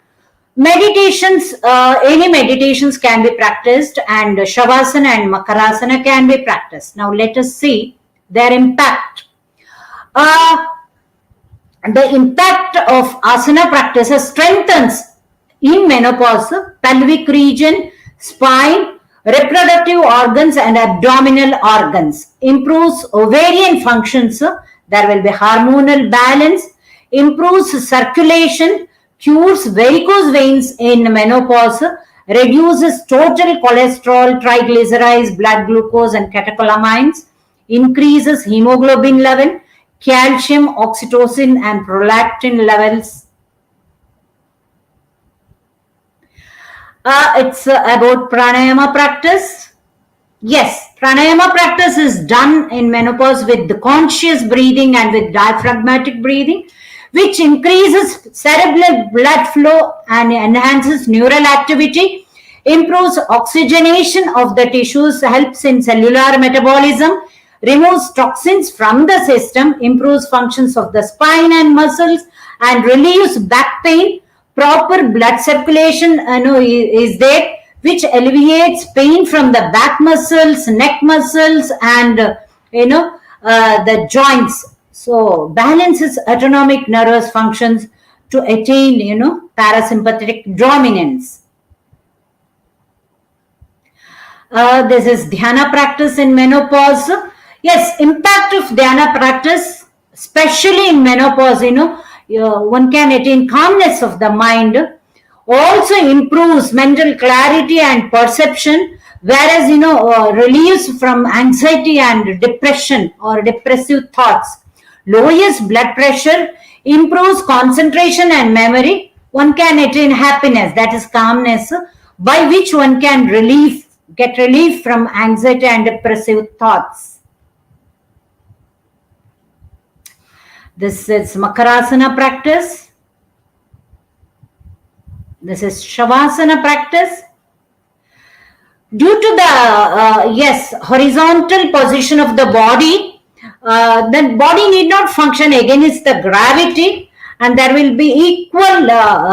Meditations, any meditations can be practiced, and Shavasana and Makarasana can be practiced. Now let us see their impact. The impact of asana practices strengthens in menopause pelvic region, spine, reproductive organs, and abdominal organs. Improves ovarian functions. There will be hormonal balance. Improves circulation. Cures varicose veins in menopause. Reduces total cholesterol, triglycerides, blood glucose, and catecholamines. Increases hemoglobin level, calcium, oxytocin, and prolactin levels. It's about pranayama practice. Yes, pranayama practice is done in menopause with the conscious breathing and with diaphragmatic breathing, which increases cerebral blood flow and enhances neural activity, improves oxygenation of the tissues, helps in cellular metabolism, removes toxins from the system, improves functions of the spine and muscles, and relieves back pain. Proper blood circulation is there, which alleviates pain from the back muscles, neck muscles, and the joints. So balances autonomic nervous functions to attain parasympathetic dominance. This is dhyana practice in menopause. Yes, impact of dhyana practice, especially in menopause, one can attain calmness of the mind, also improves mental clarity and perception, whereas relieves from anxiety and depression or depressive thoughts, lowers blood pressure, improves concentration and memory. One can attain happiness, that is calmness, by which one can get relief from anxiety and depressive thoughts. This is Makarasana practice. This is Shavasana practice. Due to the horizontal position of the body, the body need not function against the gravity, and there will be equal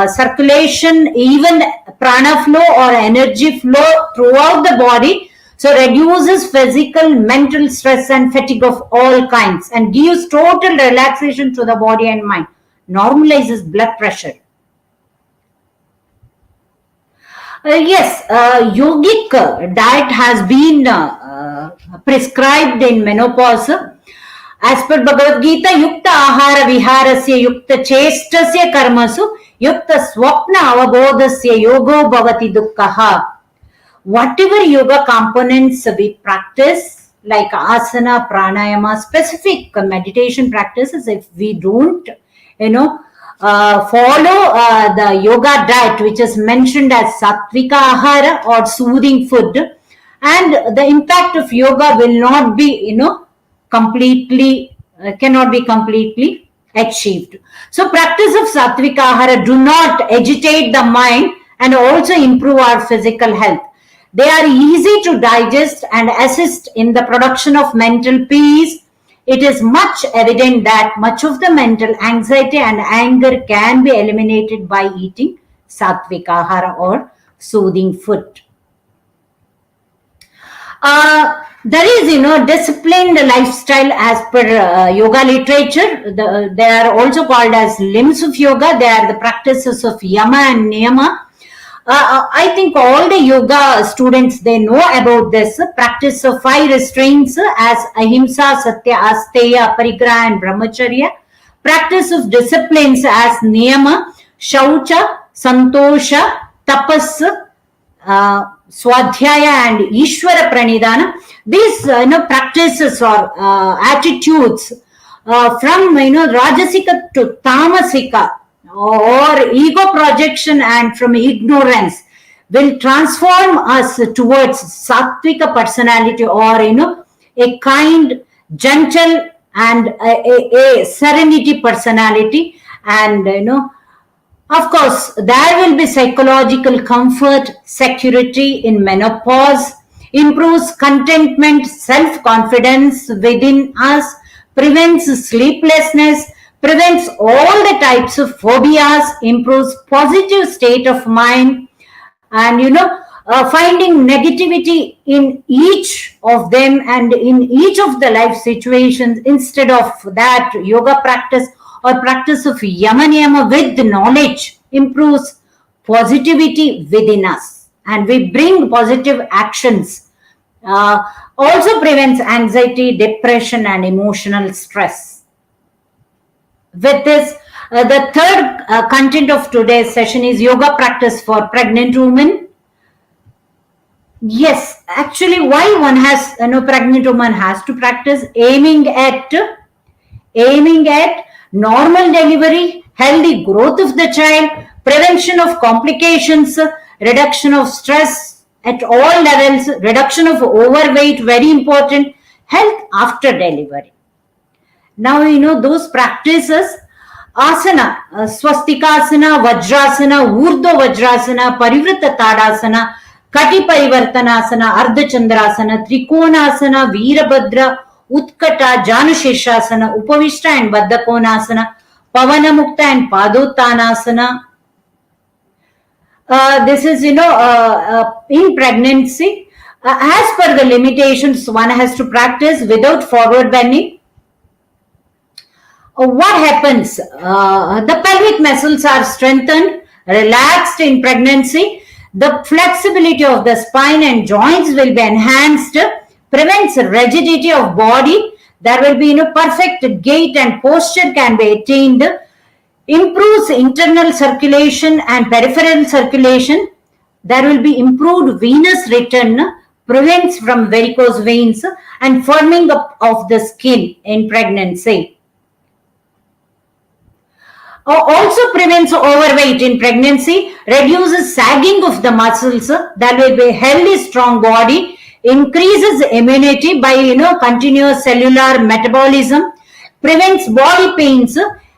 circulation, even prana flow or energy flow throughout the body. So reduces physical, mental stress and fatigue of all kinds, and gives total relaxation to the body and mind. Normalizes blood pressure. Yes, yogic diet has been prescribed in menopause. As per Bhagavad Gita, yukta ahara viharasya yukta chestasya karmasu yukta swapna avabodhasya yogo bhavati dukkhaha. Whatever yoga components we practice, like asana, pranayama, specific meditation practices, if we don't, follow the yoga diet, which is mentioned as sattvika ahara or soothing food, and the impact of yoga will not be, cannot be completely achieved. So practice of sattvika ahara do not agitate the mind and also improve our physical health. They are easy to digest and assist in the production of mental peace. It is much evident that much of the mental anxiety and anger can be eliminated by eating sattvika ahara or soothing food. There is, disciplined lifestyle as per yoga literature. They are also called as limbs of yoga. They are the practices of yama and niyama. I think all the yoga students, they know about this practice of 5 restraints as ahimsa, satya, asteya, aparigraha and brahmacharya. Practice of disciplines as niyama, shaucha, santosha, tapas, swadhyaya and ishvara pranidhana. These practices or attitudes from rajasika to tamasika, or ego projection and from ignorance, will transform us towards sattvika personality, or a kind, gentle and a serenity personality. And of course there will be psychological comfort, security in menopause, improves contentment, self-confidence within us, prevents sleeplessness, prevents all the types of phobias, improves positive state of mind, and finding negativity in each of them and in each of the life situations. Instead of that, yoga practice or practice of yama niyama with knowledge improves positivity within us, and we bring positive actions. Also prevents anxiety, depression and emotional stress. With this, the third content of today's session is yoga practice for pregnant women. Yes, actually, why one has, pregnant woman has to practice aiming at normal delivery, healthy growth of the child, prevention of complications, reduction of stress at all levels, reduction of overweight, very important, health after delivery. Now, those practices, asana, swastikasana, vajrasana, urdhva vajrasana, parivrata tadasana, kati parivartanasana, ardha chandrasana, trikonasana, veerabhadra, utkata, janusheshasana, upavishta and baddhakonasana, pavanamukta and padottanasana. This is, in pregnancy, as per the limitations, one has to practice without forward bending. What happens? The pelvic muscles are strengthened, relaxed in pregnancy. The flexibility of the spine and joints will be enhanced, prevents rigidity of body. There will be perfect gait and posture can be attained, improves internal circulation and peripheral circulation. There will be improved venous return, prevents from varicose veins and firming up of the skin in pregnancy. Also prevents overweight in pregnancy, reduces sagging of the muscles. There will be a healthy, strong body, increases immunity by continuous cellular metabolism, prevents body pains,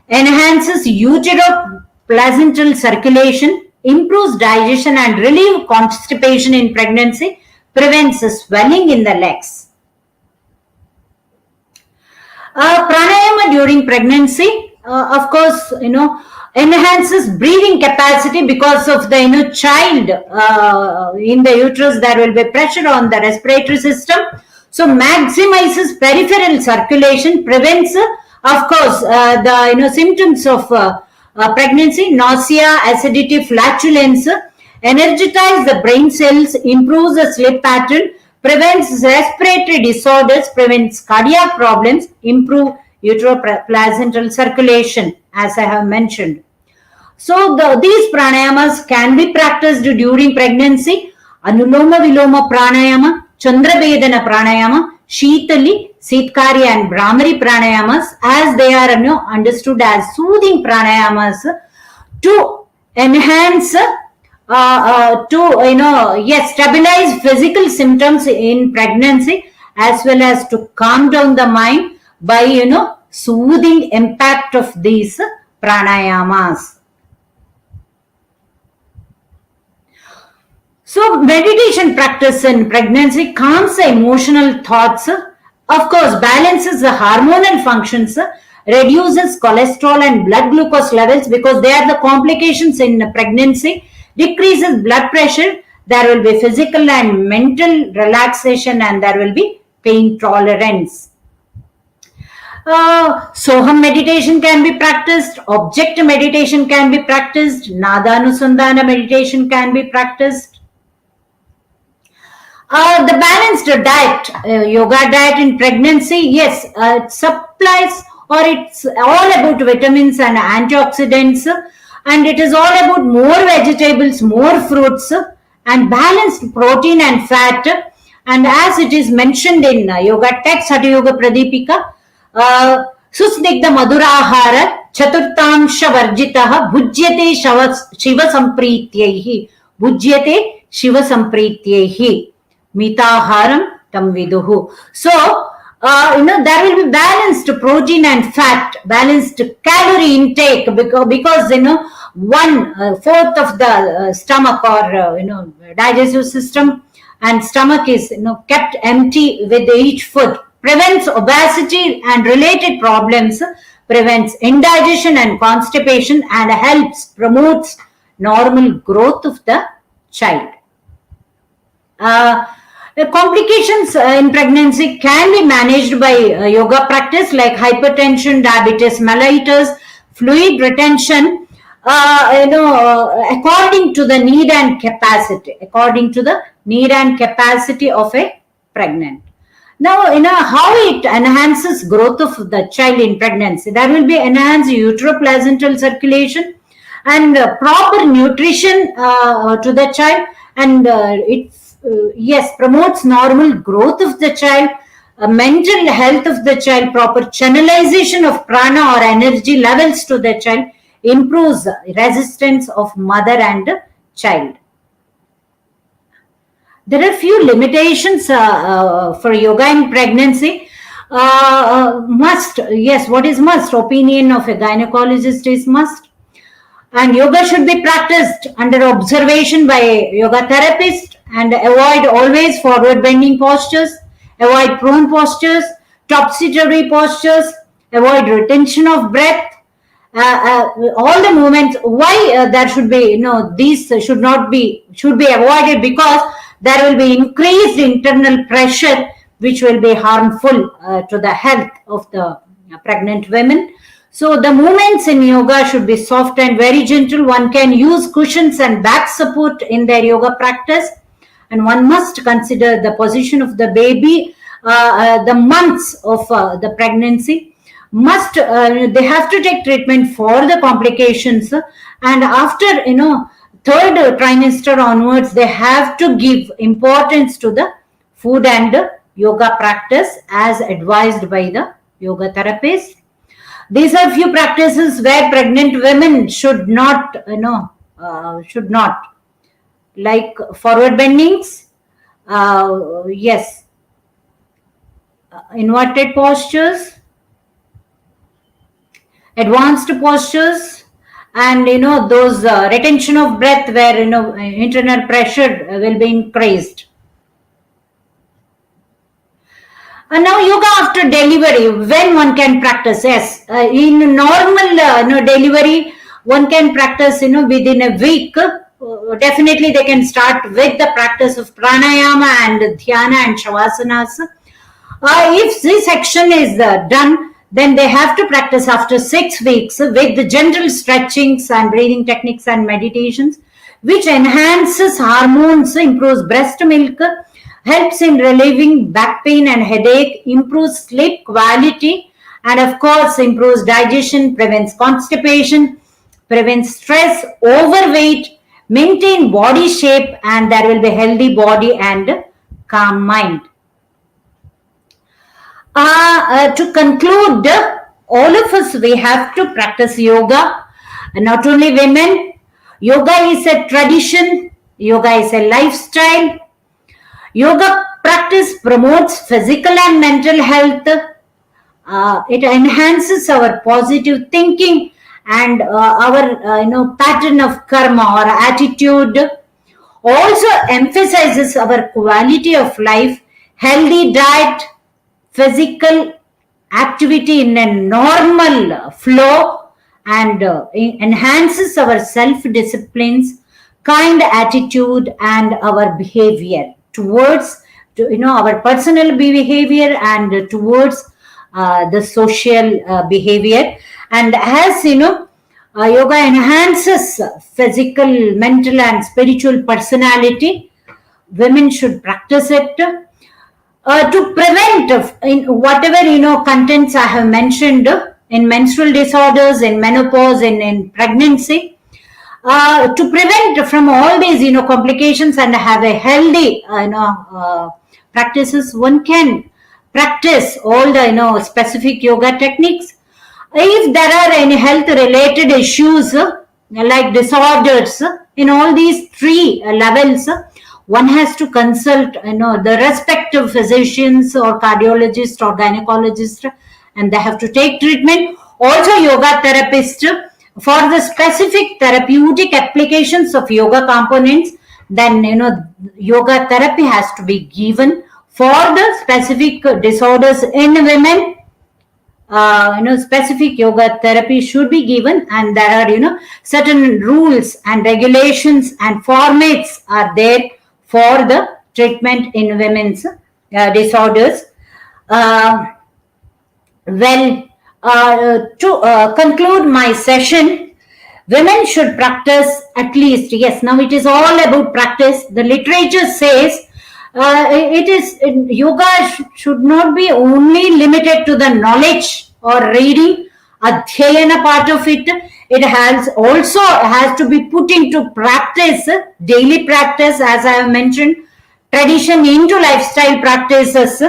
enhances utero-placental circulation, improves digestion and relieve constipation in pregnancy, prevents swelling in the legs. Pranayama during pregnancy of course, enhances breathing capacity because of the child in the uterus. There will be pressure on the respiratory system, so maximizes peripheral circulation, prevents, of course, the symptoms of pregnancy, nausea, acidity, flatulence, energize the brain cells, improves the sleep pattern, prevents respiratory disorders, prevents cardiac problems, improve uteroplacental circulation, as I have mentioned. So these pranayamas can be practiced during pregnancy. Anuloma Viloma pranayama, Chandravedana pranayama, Sheetali, Sitkari and Brahmari pranayamas, as they are understood as soothing pranayamas to enhance stabilize physical symptoms in pregnancy, as well as to calm down the mind by soothing impact of these pranayamas. So meditation practice in pregnancy calms the emotional thoughts, of course balances the hormonal functions, reduces cholesterol and blood glucose levels because they are the complications in pregnancy, decreases blood pressure, there will be physical and mental relaxation, and there will be pain tolerance. Soham meditation can be practiced, object meditation can be practiced, Nadanusandana meditation can be practiced. The balanced diet, yoga diet in pregnancy, yes, it supplies, or it's all about vitamins and antioxidants, and it is all about more vegetables, more fruits, and balanced protein and fat. And as it is mentioned in yoga text, Hatha Yoga Pradipika, Susnigdha Madhurahara Chaturtamsha Varjitaha Bhujyate Shiva Samprityaihi. Bhujyate Shiva Samprityaihi. Mitaharam tam viduhu. So, there will be balanced protein and fat, balanced calorie intake, because 1/4 of the stomach, or digestive system and stomach is kept empty with each food, prevents obesity and related problems, prevents indigestion and constipation, and promotes normal growth of the child. The complications in pregnancy can be managed by yoga practice, like hypertension, diabetes mellitus, fluid retention, according to the need and capacity of a pregnant. Now, how it enhances growth of the child in pregnancy. There will be enhanced uteroplacental circulation and proper nutrition to the child, and promotes normal growth of the child, mental health of the child, proper channelization of prana or energy levels to the child, improves resistance of mother and child. There are few limitations for yoga in pregnancy. Must, yes, what is must? Opinion of a gynecologist is must. And yoga should be practiced under observation by a yoga therapist, and avoid always forward bending postures, avoid prone postures, topsy-turvy postures, avoid retention of breath, all the movements. Why there should be, these should be avoided, because there will be increased internal pressure which will be harmful to the health of the pregnant women. So the movements in yoga should be soft and very gentle. One can use cushions and back support in their yoga practice, and one must consider the position of the baby, the months of the pregnancy. They have to take treatment for the complications, and after third trimester onwards, they have to give importance to the food and yoga practice as advised by the yoga therapist. These are few practices where pregnant women should not, like forward bendings, inverted postures, advanced postures, and those retention of breath where internal pressure will be increased. Now yoga after delivery, when one can practice? Yes, in normal delivery, one can practice within a week. Definitely they can start with the practice of pranayama and dhyana and shavasanas. If this section is done, then they have to practice after 6 weeks with the general stretchings and breathing techniques and meditations, which enhances hormones, improves breast milk, helps in relieving back pain and headache, improves sleep quality, and of course improves digestion, prevents constipation, prevents stress, overweight, maintain body shape, and there will be healthy body and calm mind. To conclude, all of us, we have to practice yoga. Not only women, yoga is a tradition, yoga is a lifestyle. Yoga practice promotes physical and mental health. It enhances our positive thinking and our pattern of karma or attitude. Also emphasizes our quality of life, healthy diet, physical activity in a normal flow, and enhances our self-disciplines, kind attitude, and our behavior towards our personal behavior and towards the social behavior. And as yoga enhances physical, mental, and spiritual personality, women should practice it to prevent in whatever contents I have mentioned in menstrual disorders, in menopause, in pregnancy, to prevent from all these complications and have a healthy practices. One can practice all the specific yoga techniques. If there are any health related issues like disorders in all these three levels, one has to consult the respective physicians or cardiologist or gynecologist, and they have to take treatment. Also yoga therapist for the specific therapeutic applications of yoga components. Then yoga therapy has to be given for the specific disorders in women. Specific yoga therapy should be given, and there are certain rules and regulations and formats are there for the treatment in women's disorders. To conclude my session, women should practice at least, yes, now it is all about practice. The literature says it is yoga should not be only limited to the knowledge or reading, adhyayana part of it. It has to be put into practice, daily practice, as I have mentioned, tradition into lifestyle practices.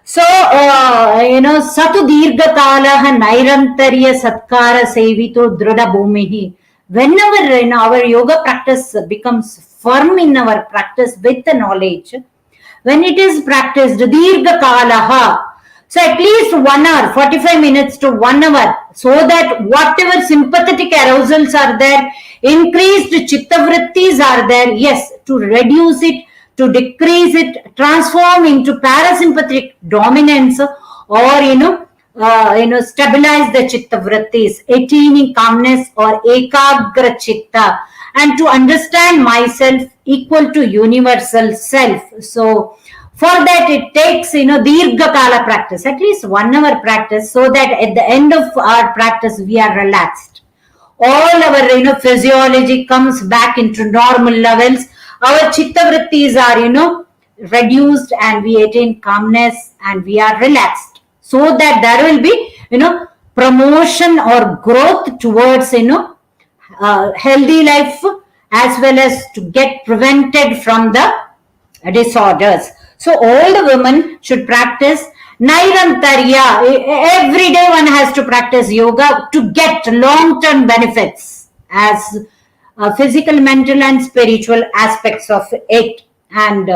So, satu dirgha kalaha nairantarya satkara sevito druda bhumihi. Whenever our yoga practice becomes firm in our practice with the knowledge, when it is practiced, dirgha kalaha, so at least 1 hour, 45 minutes to 1 hour, so that whatever sympathetic arousals are there, increased chitta vrittis are there, yes, to reduce it, to decrease it, transform into parasympathetic dominance, or stabilize the chitta vrittis, attaining calmness or ekagra chitta, and to understand myself equal to universal self. So for that it takes dirgha kala practice, at least 1 hour practice, so that at the end of our practice we are relaxed. All our physiology comes back into normal levels. Our chitta vrittis are reduced, and we attain calmness and we are relaxed, so that there will be promotion or growth towards healthy life, as well as to get prevented from the disorders. So all the women should practice Nairantarya. Every day one has to practice yoga to get long-term benefits as physical, mental, and spiritual aspects of it. And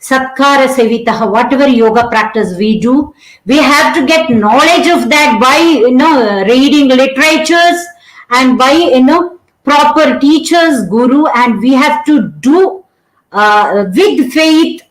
Satkara Sevitaha, whatever yoga practice we do, we have to get knowledge of that by reading literatures and by proper teachers, guru, and we have to do with faith,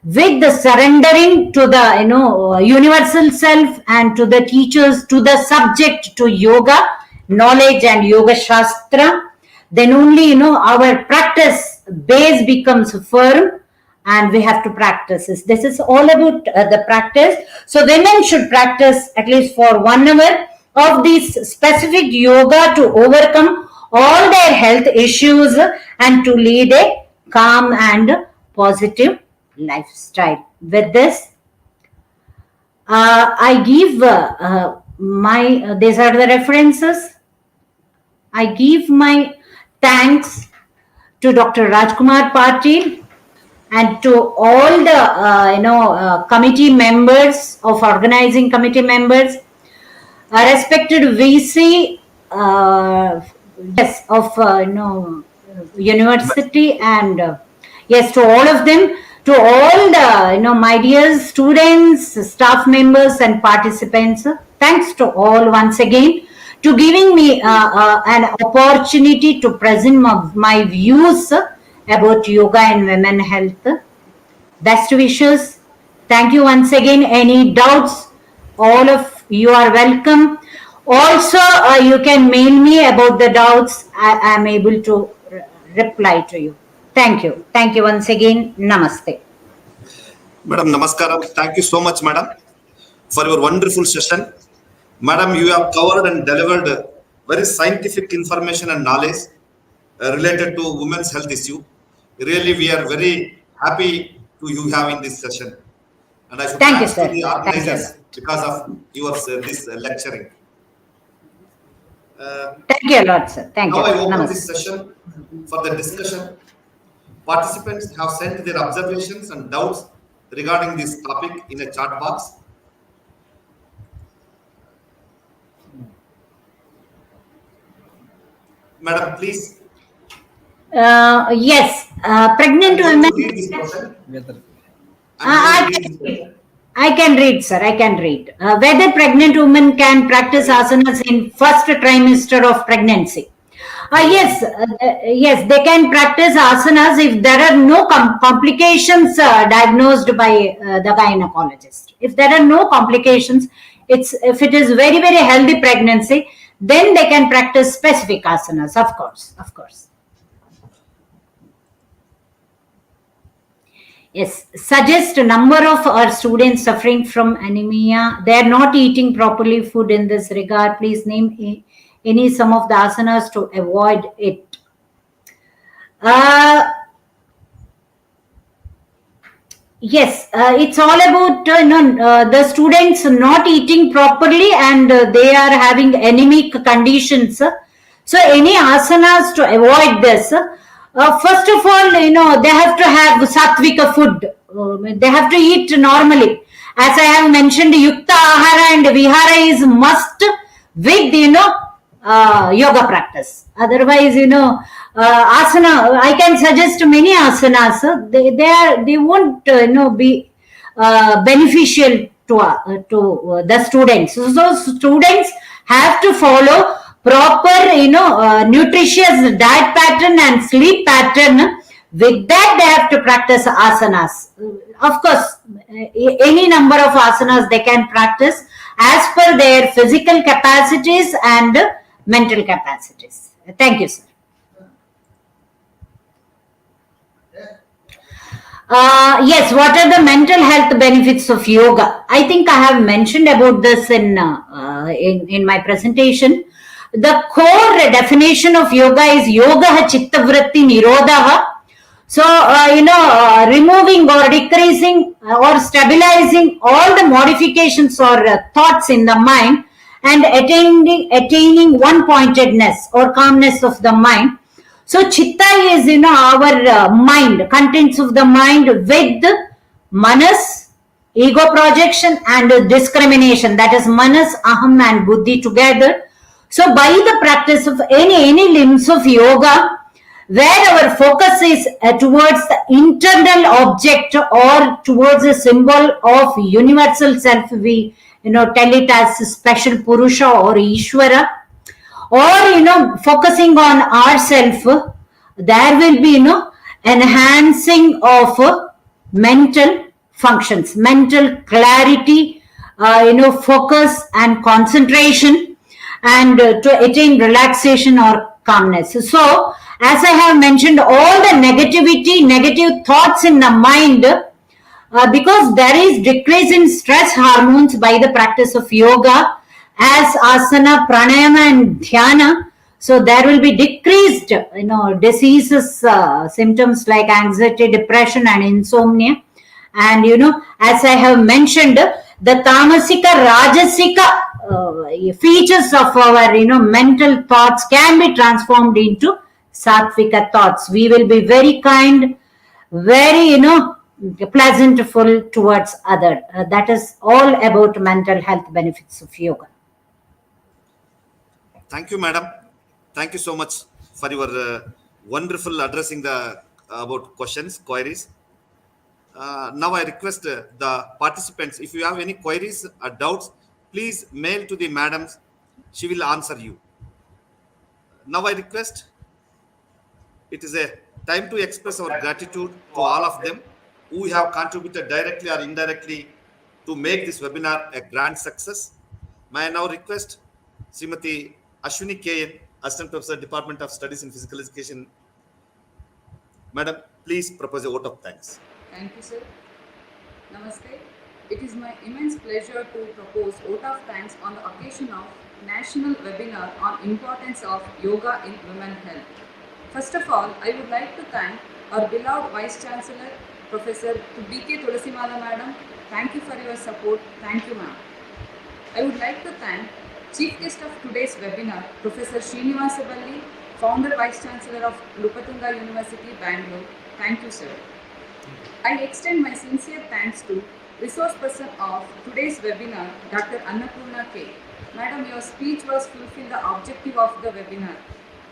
with the surrendering to the universal self and to the teachers, to the subject, to yoga knowledge and yoga shastra, then only our practice base becomes firm, and we have to practice this is all about the practice. So women should practice at least for 1 hour of this specific yoga to overcome all their health issues and to lead a calm and positive lifestyle. With this, I give my these are the references. I give my thanks to Dr. Rajkumar Patil and to all the committee members of organizing committee members, respected VC yes of university, and yes, to all of them, to all the my dear students, staff members and participants, thanks to all once again to giving me an opportunity to present my views about yoga and women health. Best wishes. Thank you once again. Any doubts, all of you are welcome. Also, you can mail me about the doubts. I am able to reply to you. Thank you. Thank you once again. Namaste. Madam, namaskaram. Thank you so much, madam, for your wonderful session. Madam, you have covered and delivered very scientific information and knowledge related to women's health issue. Really, we are very happy to you having this session. And I should Thank you, thanks sir. to the organizers because of your this lecturing. Thank you a lot, sir. Thank Now you. I open Namaste. this session for the discussion. Participants have sent their observations and doubts regarding this topic in a chat box. Madam, please. Yes, pregnant I'm going women. to read this question. I can read, sir. I can read. Whether pregnant women can practice asanas in first trimester of pregnancy. Yes, they can practice asanas if there are no complications diagnosed by the gynecologist. If there are no complications, if it is very, very healthy pregnancy, then they can practice specific asanas, of course. Yes, suggest a number of our students suffering from anemia. They are not eating properly food in this regard. Please name some of the asanas to avoid it. Yes, it's all about the students not eating properly and they are having anemic conditions. So any asanas to avoid this. First of all, they have to have sattvika food. They have to eat normally. As I have mentioned, yukta ahara and vihara is must with yoga practice. Otherwise, asana, I can suggest many asanas. They won't be beneficial to the students. So students have to follow proper nutritious diet pattern and sleep pattern. With that, they have to practice asanas. Of course, any number of asanas they can practice as per their physical capacities and mental capacities. Thank you, sir. Yes, what are the mental health benefits of yoga? I think I have mentioned about this in my presentation. The core definition of yoga is yoga chitta vritti nirodha. So, removing or decreasing or stabilizing all the modifications or thoughts in the mind and attaining one-pointedness or calmness of the mind. So, chitta is, our mind, contents of the mind with manas, ego projection and discrimination. That is manas, aham and buddhi together. So, by the practice of any limbs of yoga, where our focus is towards the internal object or towards a symbol of universal self, we tell it as special Purusha or Ishvara, or focusing on ourself, there will be enhancing of mental functions: mental clarity, focus and concentration, and to attain relaxation or calmness. So, as I have mentioned, all the negative thoughts in the mind, because there is decrease in stress hormones by the practice of yoga, as asana, pranayama, and dhyana. So there will be decreased, diseases, symptoms like anxiety, depression, and insomnia. And as I have mentioned, the tamasika, rajasika features of our mental thoughts can be transformed into sattvika thoughts. We will be very kind, very pleasantful towards other. That is all about mental health benefits of yoga. Thank you, madam. Thank you so much for your wonderful addressing the about questions, queries. Now I request the participants, if you have any queries or doubts, please mail to the madams. She will answer you. Now I request, it is a time to express our gratitude to all of them who have contributed directly or indirectly to make this webinar a grand success. May I now request Srimati Ashwini KN, Assistant Professor, Department of Studies in Physical Education. Madam, please propose a vote of thanks. Thank you, sir. Namaste. It is my immense pleasure to propose vote of thanks on the occasion of National Webinar on Importance of Yoga in Women Health. First of all, I would like to thank our beloved Vice Chancellor, Professor B.K. Tudasimala Madam. Thank you for your support. Thank you, ma'am. I would like to thank Chief Guest of today's webinar, Professor Srinivasa Balli, Founder Vice Chancellor of Rupatunga University, Bangalore. Thank you, sir. I extend my sincere thanks to resource person of today's webinar, Dr. Annapurna K. Madam, your speech was fulfilled the objective of the webinar.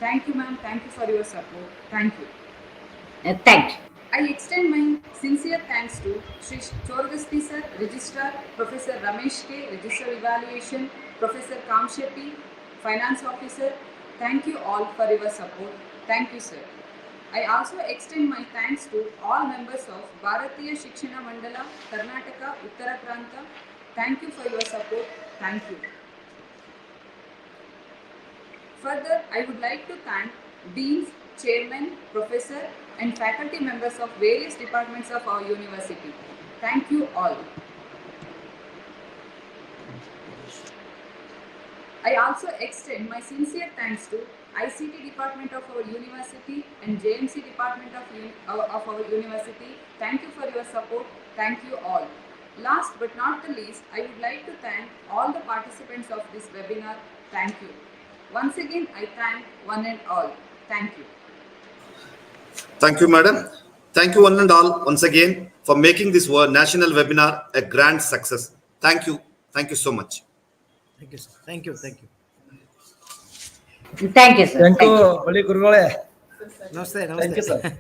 Thank you, ma'am. Thank you for your support. Thank you. Thank you. I extend my sincere thanks to Sri Chorgasti sir, Registrar, Professor Ramesh K, Register Evaluation, Professor Kamshetty, Finance Officer. Thank you all for your support. Thank you, sir. I also extend my thanks to all members of Bharatiya Shikshana Mandala, Karnataka, Uttara Pranta. Thank you for your support. Thank you. Further, I would like to thank deans, chairmen, professor, and faculty members of various departments of our university. Thank you all. I also extend my sincere thanks to ICT department of our university and JMC department of our university. Thank you for your support. Thank you all. Last but not the least, I would like to thank all the participants of this webinar. Thank you. Once again, I thank one and all. Thank you. Thank you, madam. Thank you one and all once again for making this national webinar a grand success. Thank you. Thank you so much. Thank you, sir. Thank you. Thank you. Thank you, sir. Thank you, Bali Gurugale. Namaste. Thank you, Namaste. sir.